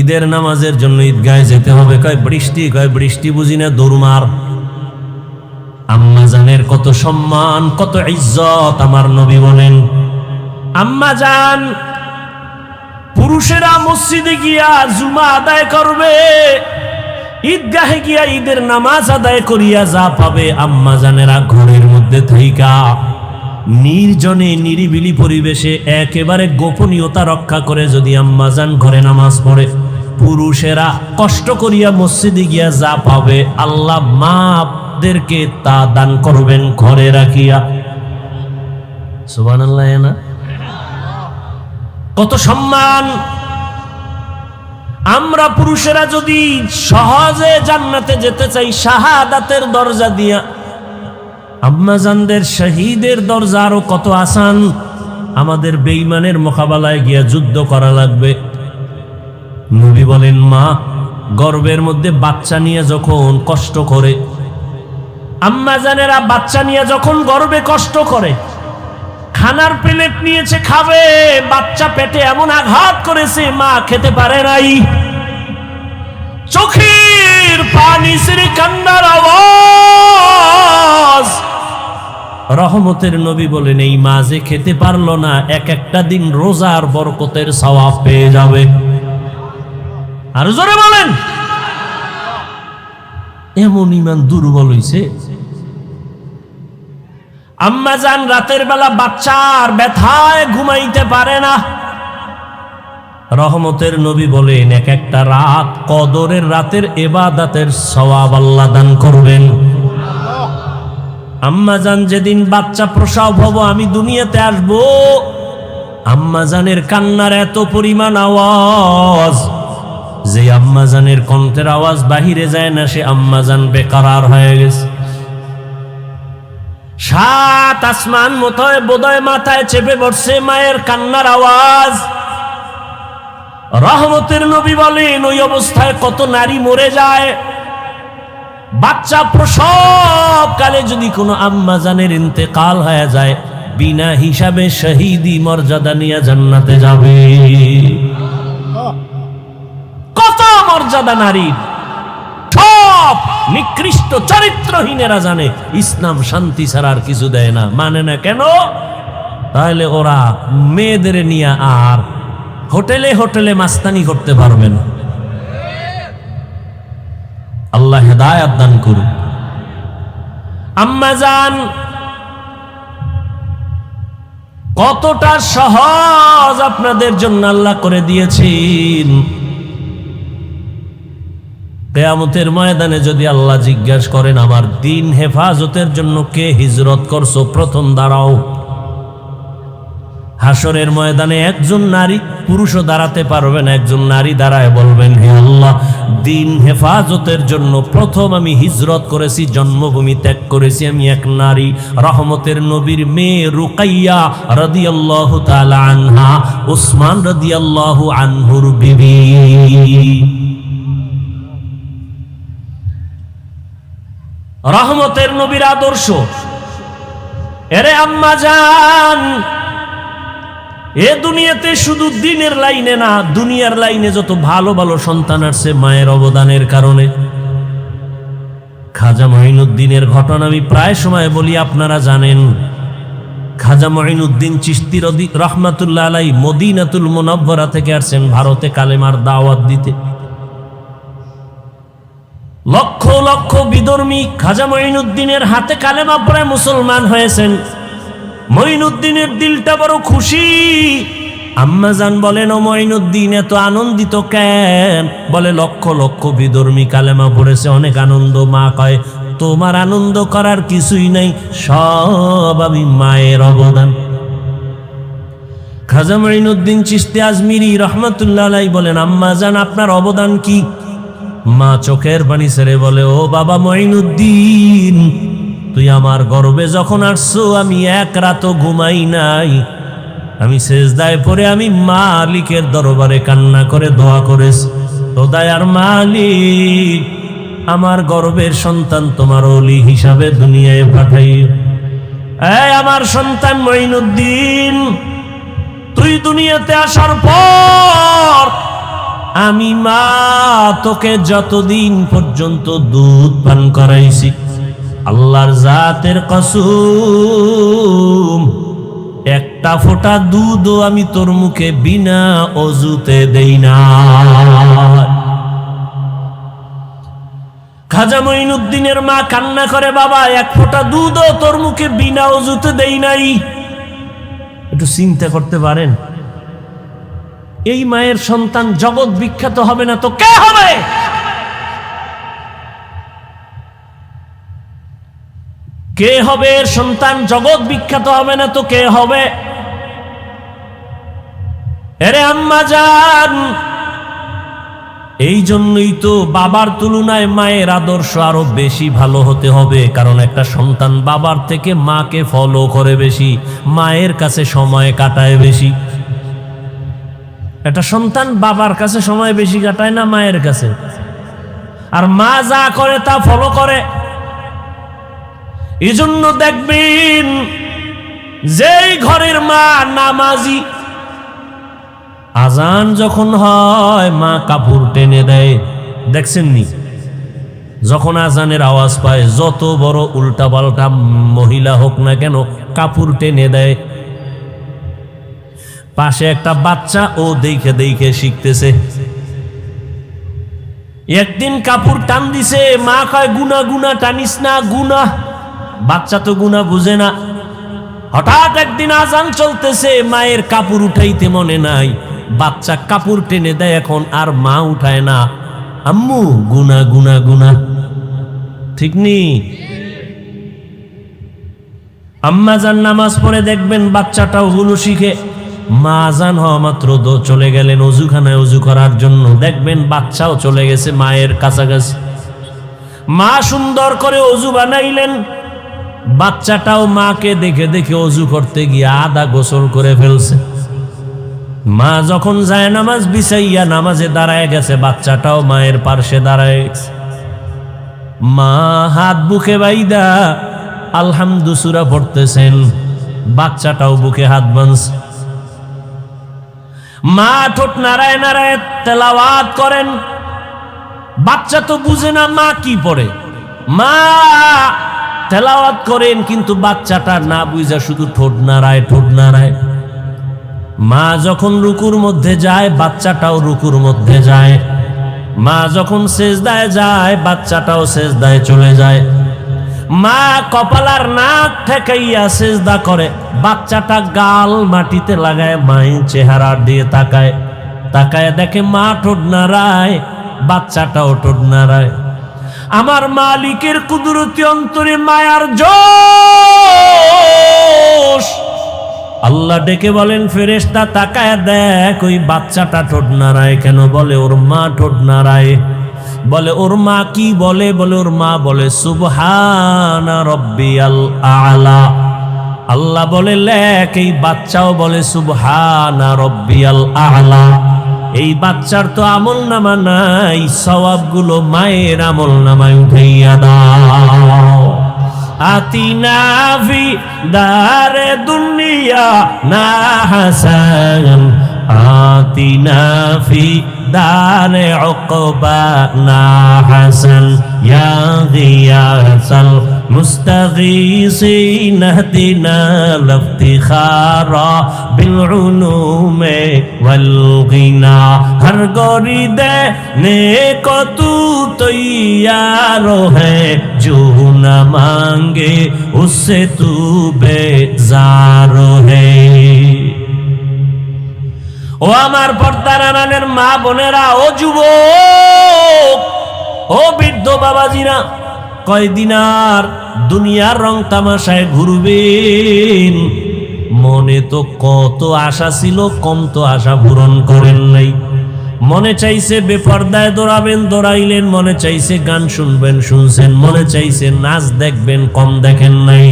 ঈদের নামাজের জন্য ঈদগাহে যেতে হবে। কয় বৃষ্টি বুঝি না, দৌড়মার। আম্মা জানের কত সম্মান, কত ইজ্জত। আমার নবী বলেন, আম্মা জান, পুরুষেরা মসজিদে গিয়া জুমা আদায় করবে, ঈদগাহে গিয়া ঈদের নামাজ আদায় করিয়া যা পাবে, আম্মা জানেরা ঘরের মধ্যে থাইকা নির্জনে নিরিবিলি পরিবেশে একেবারে গোপনীয়তা রক্ষা করে যদি আম্মাজান ঘরে নামাজ পড়ে, পুরুষেরা কষ্ট করিয়া মসজিদে গিয়া যা পাবে, আল্লাহ মাদেরকে তা দান করবেন ঘরে রাখিয়া। সুবহানাল্লাহ। না কত সম্মান। আমরা পুরুষেরা যদি সহজে জান্নাতে যেতে চাই শাহাদাতের দরজা দিয়া, আম্মাজানদের শহীদের দরজা আরো কত আসান। আমাদের বেঈমানের মোকাবেলায় গিয়া যুদ্ধ করা লাগবে। নবী বলেন, মা গর্ভের মধ্যে বাচ্চা নিয়ে যখন কষ্ট করে, আম্মাজানেরা বাচ্চা নিয়ে যখন গর্ভে কষ্ট করে, খানার প্লেট নিয়েছে খাবে, বাচ্চা পেটে এমন আঘাত করেছে মা খেতে পারে নাই, চোখের পানি ছেড়ে কান্নার আওয়াজ। রহমতের নবী বলেন, এই মা যে খেতে পারলো না, এক একটা দিন রোজার বরকতের সওয়াব পেয়ে যাবে। আর জোরে বলেন, এমন ইমান দুর্বল হইছে। আম্মাজান রাতের বেলা বাচ্চার ব্যথায় ঘুমাইতে পারে না। রহমতের নবী বলেন, এক একটা রাত কদরের রাতের ইবাদতের সওয়াব আল্লাহ দান করবেন। আম্মাজান যেদিন বাচ্চা প্রসব হব, আমি দুনিয়াতে আসব, আম্মাজানের কান্নার এত পরিমাণ আওয়াজ, যে আম্মাজানের কণ্ঠের আওয়াজ বাহিরে যায় না, সে আম্মাজান বেকরার হয়ে গেছে। সাত আসমান মতোয় বোধহয় মাথায় চেপে বসছে মায়ের কান্নার আওয়াজ। রহমতের নবী বলেন, ওই অবস্থায় কত নারী মরে যায়। বাচ্চা প্রসব কালে যদি কোনো আম্মাজানের ইন্তেকাল হয়ে যায়, বিনা হিসাবে শহীদি মর্যাদা নিয়ে জান্নাতে যাবে। কত মর্যাদা নারীর! সব নিকৃষ্ট চরিত্রহীনেরা জানে ইসলাম শান্তি ছাড়া আর কিছু দেয় না। মানে না কেন? তাহলে ওরা মেয়েদের নিয়ে আর হোটেলে হোটেলে মাস্তানি করতে পারবে না। আল্লাহ হেদায়েত দান করুন। আম্মাজান কতটা সহজ আপনাদের জন্য আল্লাহ করে দিয়েছেন। কিয়ামতের ময়দানে যদি আল্লাহ জিজ্ঞাসা করেন, আমার দিন হেফাজতের জন্য কে হিজরত করছো, প্রথম দাঁড়াও। হাসরের ময়দানে একজন নারী পুরুষও দাঁড়াতে পারবে না, একজন নারী দাঁড়ায় বলবেন, হে আল্লাহ, দিন হেফাজতের জন্য প্রথম আমি হিজরত করেছি, জন্মভূমি ত্যাগ করেছি, আমি এক নারী। রহমতের নবীর মেয়ে রুকাইয়া রাদিয়াল্লাহু তাআলা আনহা, উসমান রাদিয়াল্লাহু আনহুর বিবি। রহমতের নবীর আদর্শ। এরে আম্মাজান, এ দুনিয়াতে শুধু দিনের লাইনে না, দুনিয়ার লাইনে যত ভালো ভালো সন্তান আসছে মায়ের অবদানের কারণে। খাজা মঈনুদ্দিনের ঘটনা আমি প্রায় সময় বলি, আপনারা জানেন। খাজা মঈনুদ্দিন চিশতি রহমাতুল্লাহ আলাইহি মদিনাতুল মুনাওয়ারা থেকে আসছেন ভারতে কালেমার দাওয়াত দিতে। লক্ষ লক্ষ বিধর্মী খাজা মঈনুদ্দিনের হাতে কালেমা পড়ে মুসলমান হয়েছেন। মঈনুদ্দিনের দিলটা বড় খুশি। আম্মাজান বলেন, ও মঈনুদ্দিন এত আনন্দিত কেন? বলে, লক্ষ লক্ষ বিধর্মী কালেমা পড়েছে, অনেক আনন্দ। মা কয়, তোমার আনন্দ করার কিছুই নাই, সব আমি মায়ের অবদান। খাজা মঈনুদ্দিন চিশতি আজমিরি রহমাতুল্লাহ আলাইহি বলেন, আম্মাজান আপনার অবদান কি? মা চোখের পানি ছেড়ে বলে, ও বাবা মঈনুদ্দিন, তুই আমার গর্ভে যখন আসছো, আমি এক রাতও ঘুমাই নাই। আমি সেজদায় পড়ে আমি মালিকের দরবারে কান্না করে দোয়া করেছি, তো দয়ার মালিক, আমার গর্ভের সন্তান তোমার ওলি হিসাবে দুনিয়ায় পাঠাইও। এই আমার সন্তান মঈনুদ্দিন, তুই দুনিয়াতে আসার পর আমি মা তোকে যতদিন পর্যন্ত দুধ পান করাইছি, আল্লাহর জাতের কসম, একটা ফোঁটা দুধও আমি তোর মুখে বিনা অজুতে দেই না। খাজা মঈনুদ্দিনের মা কান্না করে, বাবা এক ফোঁটা দুধও তোর মুখে বিনা অজুতে দেই নাই। একটু চিন্তা করতে পারেন, এই মায়ের সন্তান জগৎ বিখ্যাত হবে না তো কে হবে? কে হবে এর সন্তান? জগৎ বিখ্যাত হবে না তো কে হবে? এরে আম্মাজান, এই জন্যই তো বাবার তুলনায় মায়ের আদর্শ আরো বেশি ভালো হতে হবে, কারণ একটা সন্তান বাবার থেকে মাকে ফলো করে বেশি, মায়ের কাছে সময় কাটায় বেশি। একটা সন্তান বাবার কাছে সময় বেশি কাটায় না মায়ের কাছে? আর মা যা করে তা ফলো করে। এই জন্য দেখবেন যেই ঘরের মা নামাজি, আজান যখন হয় মা কাপড় টেনে দেয়। দেখছেন নি? যখন আজানের আওয়াজ পায় যত বড় উল্টা পাল্টা মহিলা হোক না কেন কাপড় টেনে দেয়। পাশে একটা বাচ্চা ও দেখে দেখে শিখতেছে। একদিন কাপড় টান দিছে, মা কয় গুনা গুনা টানিস না, গুনা। বাচ্চা তো গুনা বুঝে না। হঠাৎ একদিন আজান চলতেছে, মায়ের কাপড় উঠাইতে মনে নাই, বাচ্চা কাপড় টেনে দেয়, এখন আর মা উঠায় না। আম্মু গুনা গুনা গুনা, ঠিক নি? আম্মা যান নামাজ পড়ে দেখবেন বাচ্চাটাও গুলো শিখে। মা আজান হওয়া মাত্র চলে গেলেন অজুখানায় অজু করার জন্য, দেখবেন বাচ্চাও চলে গেছে মায়ের কাছাকাছি। মা সুন্দর করে অজু বানাইলেন, বাচ্চাটাও মাকে দেখে দেখে অজু করতে গিয়ে আধা গোসল করে ফেলছে। মা যখন যায় নামাজ বিছাইয়া নামাজে দাঁড়ায় গেছে, বাচ্চাটাও মায়ের পার্শ্বে দাঁড়ায় গেছে। মা হাত বুকে বাইদা আলহামদু সূরা পড়তেছেন, বাচ্চাটাও বুকে হাত বাঁধছে। মা ঠোঁট নাড়ায় নাড়ায় তেলাওয়াত করেন। বাচ্চা তো বুঝে না মা কি পড়ে, মা তেলাওয়াত করেন, কিন্তু বাচ্চাটা না বুঝা শুধু ঠোঁট নাড়ায় ঠোঁট নাড়ায়। মা যখন রুকুর মধ্যে যায় বাচ্চাটাও রুকুর মধ্যে যায়, মা যখন সেজদায় যায় বাচ্চাটাও সেজদায় চলে যায়। মা কপালার নাক ঠেকাইয়া সেজদা করে, বাচ্চাটা গাল মাটিতে লাগায় মায়ের চেহারা দিয়ে তাকায়, তাকায় দেখে মা ঠোঁট নাড়ায়, বাচ্চাটাও ঠোঁট নাড়ায়। আমার মালিকের কুদরতি অন্তরে মায়ার জোশ। আল্লাহ ডেকে বলেন, ফেরেশতা তাকায় দেখ ওই বাচ্চাটা ঠোঁট নাড়ায় কেন? বলে ওর মা ঠোঁট নাড়ায়। বলে ওর মা কি বলে? বলে ওর মা বলে সুবহানা রব্বিয়াল আলা। আল্লাহ বলে লেখ এই বাচ্চাও বলে সুবহানা রব্বিয়াল আলা। এই বাচ্চার তো আমল নামা নাই, সওয়াবগুলো মায়ের আমল নামায় উঠাইয়া দাও। আতিনা ফি দারে দুনিয়া না হাসান, আতিনা ফি দারে উকবা না হাসান, ইয়া গিয়াসাল মুস্তাগীসিন ইহদিনা লিফতিখারা বিল উলুমে ওয়াল গিনা। হর গরিদে নেক তু তৈয়ার হ্যায়, जो न मांगे उससे तू बेजार है। ও আমার পর্দার আড়ালের মা বোনেরা, ও যুবক, ও বৃদ্ধ বাবাজিরা, কয়দিন আর দুনিয়ার রং তামাশায় ঘুরবেন? মনে তো কত আশা ছিল, কম তো আশা পূরণ করেন নাই। মনে চাইছে বেপর্দায় দৌড়াবেন, দৌড়াইলেন। মনে চাইছে গান শুনবেন, শুনছেন। মনে চাইছে নাচ দেখবেন, কম দেখেন নাই।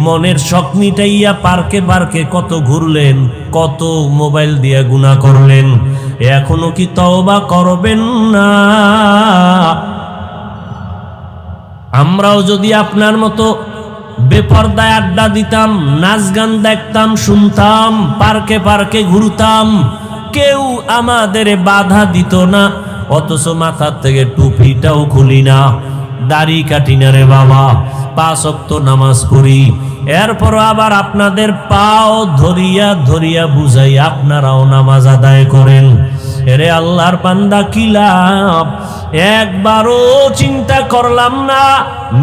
মনের শখ মিটাইয়া পার্কে পার্কে কত ঘুরলেন, কত মোবাইল দিয়ে গুনাহ করলেন। এখনো কি তওবা করবেন না? আমরাও যদি আপনার মতো বেপর্দায় আড্ডা দিতাম, নাচ গান দেখতাম, শুনতাম, পার্কে পার্কে ঘুরতাম, কেউ আমাদের বাধা দিত না, অথচ মাথার থেকে টুপিটাও খুলি না, দাড়ি কাটি না রে বাবা, 5 ওয়াক্ত নামাজ পড়ি, এরপর আবার আপনাদের পাও ধরিয়া ধরিয়া বুঝাই আপনারাও নামাজ আদায় করেন। এরে আল্লাহর বান্দা, কি লাভ? একবারও চিন্তা করলাম না,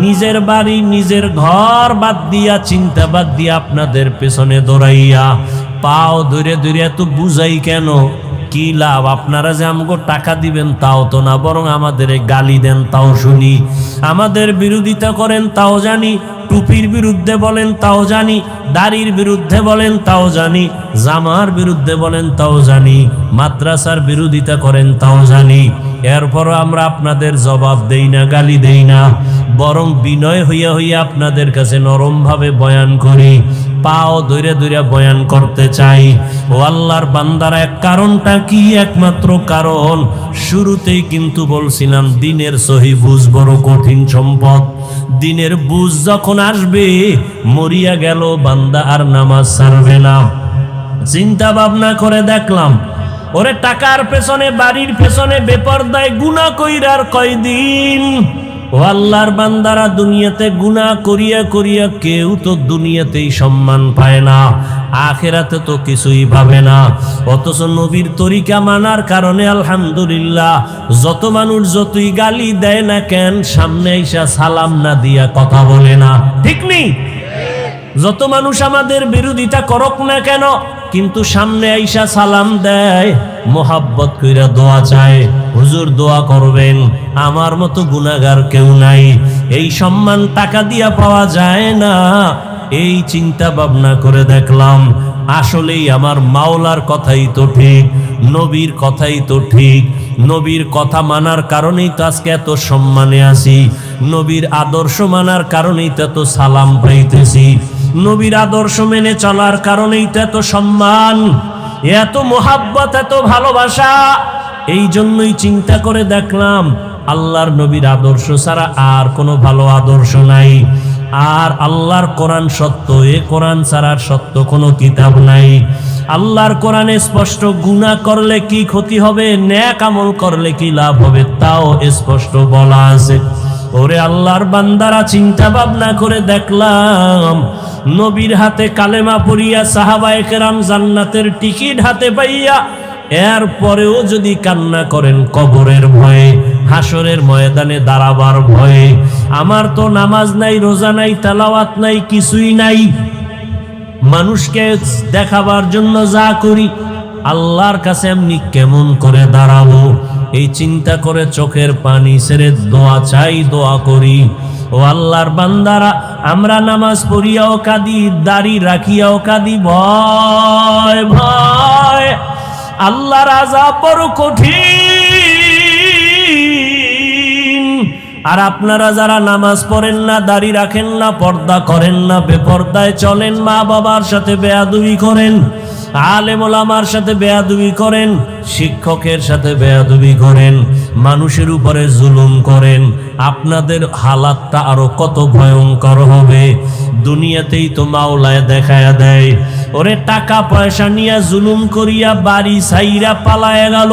নিজের বাড়ি নিজের ঘর বাদ দিয়া, চিন্তা বাদ দিয়া আপনাদের পেছনে দৌড়াইয়া পাও ধরে ধরে এত বুঝাই কেন? কি লাভ? আপনারা যে আমাকে টাকা দিবেন তাও তো না, বরং আমাদের গালি দেন তাও শুনি, আমাদের বিরোধিতা করেন তাও জানি, টুপির বিরুদ্ধে বলেন তাও জানি, দাড়ির বিরুদ্ধে বলেন তাও জানি, জামার বিরুদ্ধে বলেন তাও জানি, মাদ্রাসার বিরোধিতা করেন তাও জানি। এরপরও আমরা আপনাদের জবাব দেই না, গালি দেই না, বরং বিনয় হইয়া হইয়া আপনাদের কাছে নরমভাবে বয়ান করি, পাও ধরে ধরে বয়ান করতে চাই। ও আল্লাহর বান্দারা, এক কারণটা কি? একমাত্র কারণ শুরুতেই কিন্তু বলছিলাম, দিনের সহি বুঝ বড় কঠিন সম্পদ। দিনের বুঝ যখন আসবে, মরিয়া গেল বান্দা আর নামাজ ছাড়বে না। চিন্তা ভাবনা করে দেখলাম, ওরে টাকার পেছনে, বাড়ির পেছনে বেপরদায় গুনাহ কইরার কয়দিন। ও আল্লাহর বান্দারা, দুনিয়াতে গুনাহ করিয়া করিয়া কেউ তো দুনিয়াতেই সম্মান পায় না, আখিরাতে তো কিছুই পাবে না। অথচ নবীর তরিকা মানার কারণে আলহামদুলিল্লাহ, যত মানুষ যতই গালি দেয় না কেন, সামনে আইসা সালাম না দিয়া কথা বলে না, ঠিক নেই? যত মানুষ আমাদের বিরোধিতা করক না কেন, কিন্তু সামনে আইসা সালাম দেয়, মোহাব্বত কইরা দোয়া চায়, হুজুর দোয়া করবেন, আমার মতো গুনাহগার কেউ নাই। এই সম্মান টাকা দিয়া পাওয়া যায় না। এই চিন্তা ভাবনা করে দেখলাম, আসলেই আমার মাওলার কথাই তো ঠিক, নবীর কথাই তো ঠিক। নবীর কথা মানার কারণেই তো আজকে এত সম্মানে আছি, নবীর আদর্শ মানার কারণেই তো এত সালাম পাইতেছি, নবীর আদর্শ মেনে চলার কারণেই তো এত সম্মান, এত মোহাব্বত, এত ভালোবাসা। এই জন্যই চিন্তা করে দেখলাম, আল্লাহর নবীর আদর্শ ছাড়া আর কোনো ভালো আদর্শ নাই। আর আল্লাহর কোরআন সত্য, এ কোরআন ছাড়া সত্য কোনো কিতাব নাই। আল্লাহর কোরআনে স্পষ্ট, গুনাহ করলে কি ক্ষতি হবে, নেক আমল করলে কি লাভ হবে, তাও স্পষ্ট বলা আছে। ওরে আল্লাহর বান্দারা, চিন্তা ভাবনা করে দেখলাম, নবীর হাতে কালেমা পড়িয়া সাহাবায়ে কেরাম জান্নাতের টিকিট হাতে পাইয়া, এর পরেও যদি কান্না করেন কবরের ভয়ে, হাসরের ময়দানে দাঁড়াবার ভয়ে, আমার তো নামাজ নাই, রোজা নাই, তেলাওয়াত নাই, কিছুই নাই, মানুষকে দেখাবার জন্য যা করি, আল্লাহর কাছে এমনি কেমন করে দাঁড়াবো? এই চিন্তা করে চোখের পানি ছেড়ে দোয়া চাই, দোয়া করি। ও আল্লাহর বান্দারা, আমরা নামাজ পড়িয়াও কাঁদি, দাড়ি রাখিয়াও কাঁদি, ভয় ভয়, আল্লাহর আযাব বড় কঠিন। আর আপনারা যারা নামাজ পড়েন না, দাড়ি রাখেন না, পর্দা করেন না, বেপর্দায় চলেন, মা বাবার সাথে বেয়াদবি করেন, আলেম ওলামার সাথে বেয়াদবি করেন, শিক্ষকের সাথে বেয়াদবি করেন, মানুষের উপরে জুলুম করেন, আপনাদের হালাতটা আরো কত ভয়ঙ্কর হবে। দুনিয়াতেই তো মাওলায় দেখায়া দেয়, ওরে টাকা পয়সা নিয়ে জুলুম করিয়া বাড়ি ছাইরা পালায়া গেল,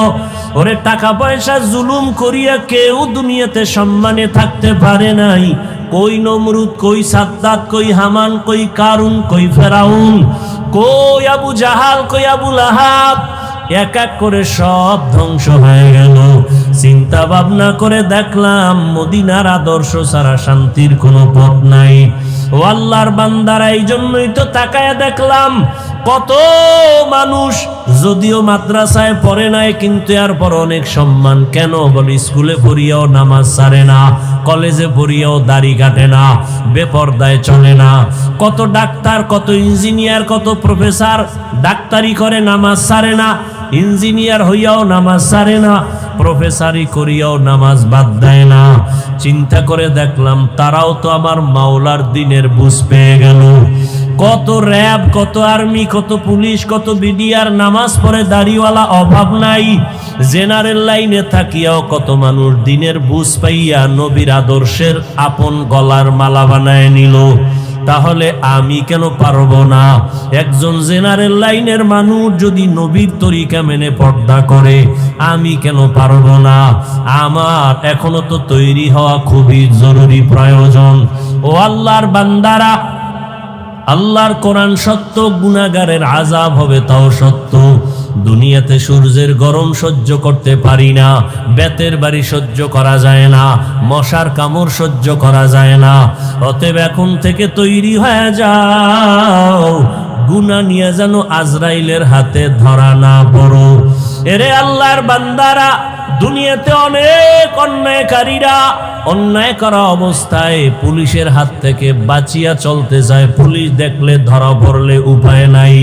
ওরে টাকা পয়সা জুলুম করিয়া কেউ দুনিয়াতে সম্মানে থাকতে পারে নাই। কই নমরুদ, কই সাদ্দাত, কই হামান, কই কারুন, কই ফেরাউন, কই আবু জাহাল, কই আবু লাহাব, এক এক করে সব ধ্বংস হয়ে গেল। চিন্তা ভাবনা করে দেখলাম, মদিনার আদর্শ ছাড়া শান্তির কোনো পথ নাই। ও আল্লাহর বান্দারা, এই জন্যই তো তাকায়া দেখলাম, কত মানুষ যদিও মাদ্রাসায় পড়ে নাই, কিন্তু এরপর অনেক সম্মান। কেন বলি? স্কুলে পড়িয়াও নামাজ ছাড়ে না, কলেজে পড়িয়াও দাড়ি কাটে না, বেপর্দায় চলে না। কত ডাক্তার, কত ইঞ্জিনিয়ার, কত প্রফেসর ডাক্তারি করে, নামাজ ছাড়ে না, ইঞ্জিনিয়ার হইয়াও নামাজ ছাড়ে না, প্রফেসরি করিয়াও নামাজ বাদ দেয় না। চিন্তা করে দেখলাম, তারাও তো আমার মাওলার দিনের বুঝ পেয়ে গেল। কত র্যাব, কত আর্মি, কত পুলিশ, কত বিডিআর নামাজ পড়ে, দাড়িওয়ালা অভাব নাই। জেনারেল লাইনে থাকিয়াও কত মানুষ দিনের বুঝ পাইয়া নবীর আদর্শের আপন গলার মালা বানায় নিল। তাহলে আমি কেন পারবো না? একজন জেনারেল লাইনের মানুষ যদি নবীর তরিকা মেনে পর্দা করে, আমি কেন পারবো না? আমার এখনো তো তৈরি হওয়া খুবই জরুরি, প্রয়োজন। ও আল্লাহর বান্দারা, আল্লাহর কোরআন সত্য, গুনাহগারের আযাব হবে তাও সত্য। দুনিয়াতে সূর্যের গরম সহ্য করতে পারি না, বেতের বাড়ি সহ্য করা যায় না, মশার কামড় সহ্য করা যায় না। অতএব এখন থেকে তৈরি হয়ে যাও, গুনাহ নিয়ে যেন আজরাইলের হাতে ধরা না পড়ো। এরে আল্লাহর বান্দারা, দুনিয়াতে অনেক অন্যায়কারীরা অন্যায় করা অবস্থায় পুলিশের হাত থেকে বাঁচিয়া চলতে যায়। পুলিশ দেখলে ধরা পড়লে উপায় নাই।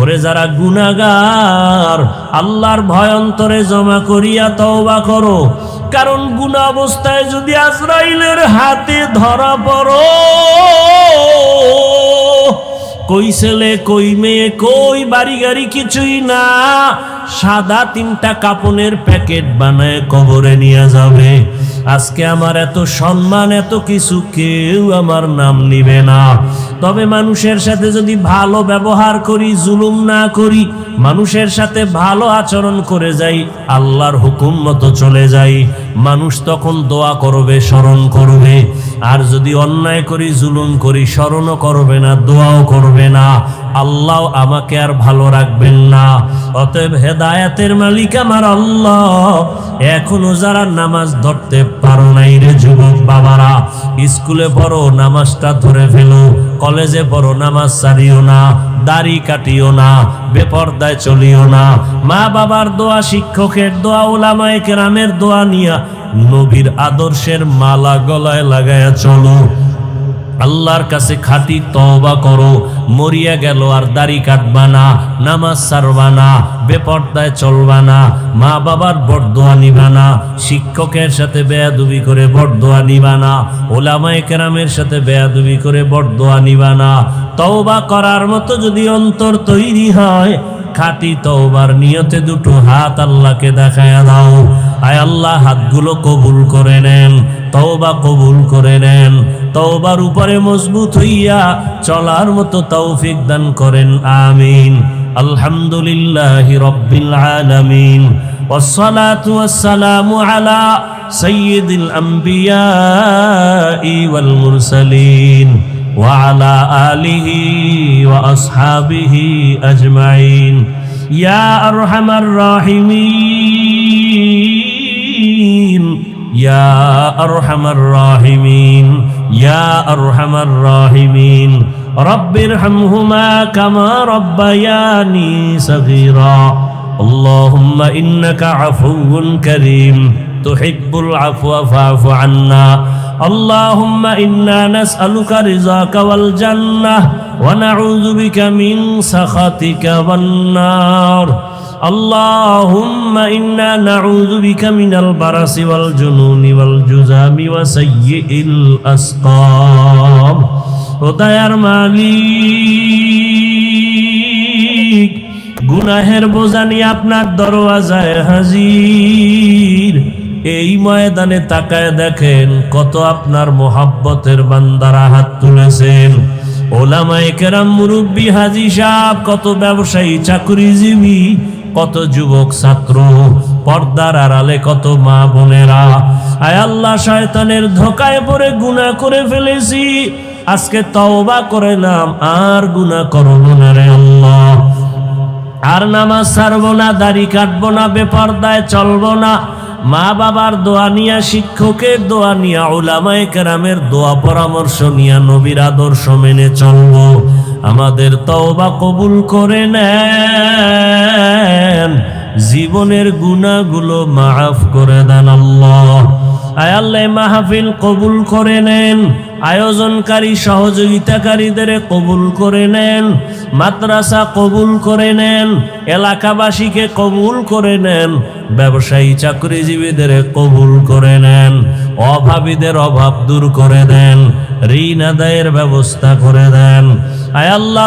ওরে যারা গুনাহগার, আল্লাহর ভয় অন্তরে জমা করিয়া তওবা করো, কারণ গুনাহ অবস্থায় যদি আজরাইলের হাতে ধরা পড়ো, কই ছেলে কই মেয়ে কই বাড়ি গাড়ি কিছুই না, সাদা 3টা কাপনের প্যাকেট বানায় কবরে নিয়ে যাবে। আজকে আমার এত সম্মান এত কিছু, কেউ আমার নাম নিবে না। তবে মানুষের সাথে যদি ভালো ব্যবহার করি, জুলুম না করি, মানুষের সাথে ভালো আচরণ করে যাই, আল্লাহর হুকুম মতো চলে যাই, মানুষ তখন দোয়া করবে, স্মরণ করবে। আর যদি অন্যায় করি, জুলুম করি, স্মরণও করবে না, দোয়াও করবে না, আল্লাহ আমাকে আর ভালো রাখবেন না। অতএব হেদায়েতের মালিক আমার আল্লাহ। এখনো যারা নামাজ ধরতে পারো নাই রে যুবক বাবারা, স্কুলে পড়ো, নামাজটা ধরে ফেলো। কলেজে পড়ো, নামাজ ছাড়িও না, দাড়ি কাটিও না, বেপরদায় চলিও না। মা বাবার দোয়া, শিক্ষকের দোয়া, উলামায়ে কেরামের দোয়া নিয়া নবীর আদর্শের মালা গলায় লাগায়া চলো। আল্লাহর কাছে খাঁটি তওবা করো। মরিয়া গেল আর দাড়ি কাটবা না, নামাজ ছাড়বা না, বেপরদায় চলবা না, মা বাবার বরদোয়া নিবা না, শিক্ষকের সাথে বেয়াদবি করে বরদোয়া নিবা না, উলামায়ে কেরামের সাথে বেয়াদবি করে বরদোয়া নিবা না। তওবা করার মতো যদি অন্তর তৈরি হয়, খাঁটি তওবার নিয়তে দুটো হাত আল্লাহকে দেখায়া দাও। আয় আল্লাহ, হাতগুলো কবুল করে নেন, তওবা কবুল করে নেন। তওবার উপরে মজবুত হইয়া চলার মতো তৌফিক দান করেন, আমিন। আলহামদুলিল্লাহি রাব্বিল আলামিন, ওয়াসসালাতু ওয়াসসালামু আলা সাইয়্যিদিল আম্বিয়াই ওয়াল মুরসালিন ওয়া আলা আলিহি ওয়া আসহাবিহি আজমাইন। ইয়া আরহামার রাহিমিন, ইয়া আরহামার রাহিমিন, ইয়া আরহামার রাহিমিন। রব্বিরহামহুমা কামা রব্বায়ানি সগীরা। আল্লাহুম্মা ইন্নাকা আফুউন কারীম তুহিব্বুল আফওয়া ফা'ফু আন্না। আল্লাহুম্মা ইন্না নাসআলুকা রিযাকা ওয়াল জান্নাহ ওয়া নাউযু বিকা মিন সাখাতিকা ওয়ান নার। আল্লাহুম্মা ইন্না নাউযু বিকা মিনাল বারাসি ওয়াল জুনুনি ওয়াল জুযামি ওয়া সাইয়্যিল আসকাম। ও দয়ার মালিক, গুনাহের বোঝা নিয়ে আপনার দরওয়াজায় হাজির। এই ময়দানে তাকায় দেখেন কত আপনার মোহাব্বতের বান্দারা হাত তুলেছেন। ওলামায়ে কেরাম, মুরব্বী, হাজী সাহেব, কত ব্যবসায়ী, চাকরিজীবী, কত যুবক ছাত্র, পর্দার আড়ালে কত মা বোনেরা। আয় আল্লাহ, শয়তানের ধোকায় পড়ে গুনাহ করে ফেলেছি, আজকে তওবা করলাম, আর গুনাহ করব না রে আল্লাহ। আর নামাজ ছাড়বো না, দাড়ি কাটবো না, বেপরদায় চলবো না। মা বাবার দোয়া নিয়া, শিক্ষকের দোয়া নিয়া, উলামায়ে কেরামের দোয়া পরামর্শ নিয়া নবীর আদর্শ মেনে চলবো। আমাদের তওবা কবুল করে নেন, জীবনের গুনাহগুলো মাফ করে দেন আল্লাহ। আয় আল্লাহ, মাহফিল কবুল করে নেন, আয়োজনকারী সহযোগিতাকারীদের কবুল করে নেন, মাদ্রাসা কবুল করে নেন, এলাকাবাসীকে কবুল করে নেন, ব্যবসায়ী চাকরিজীবীদের কবুল করে নেন, অভাবীদের অভাব দূর করে দেন, ঋণ আদায়ের ব্যবস্থা করে দেন। আয় আল্লাহ।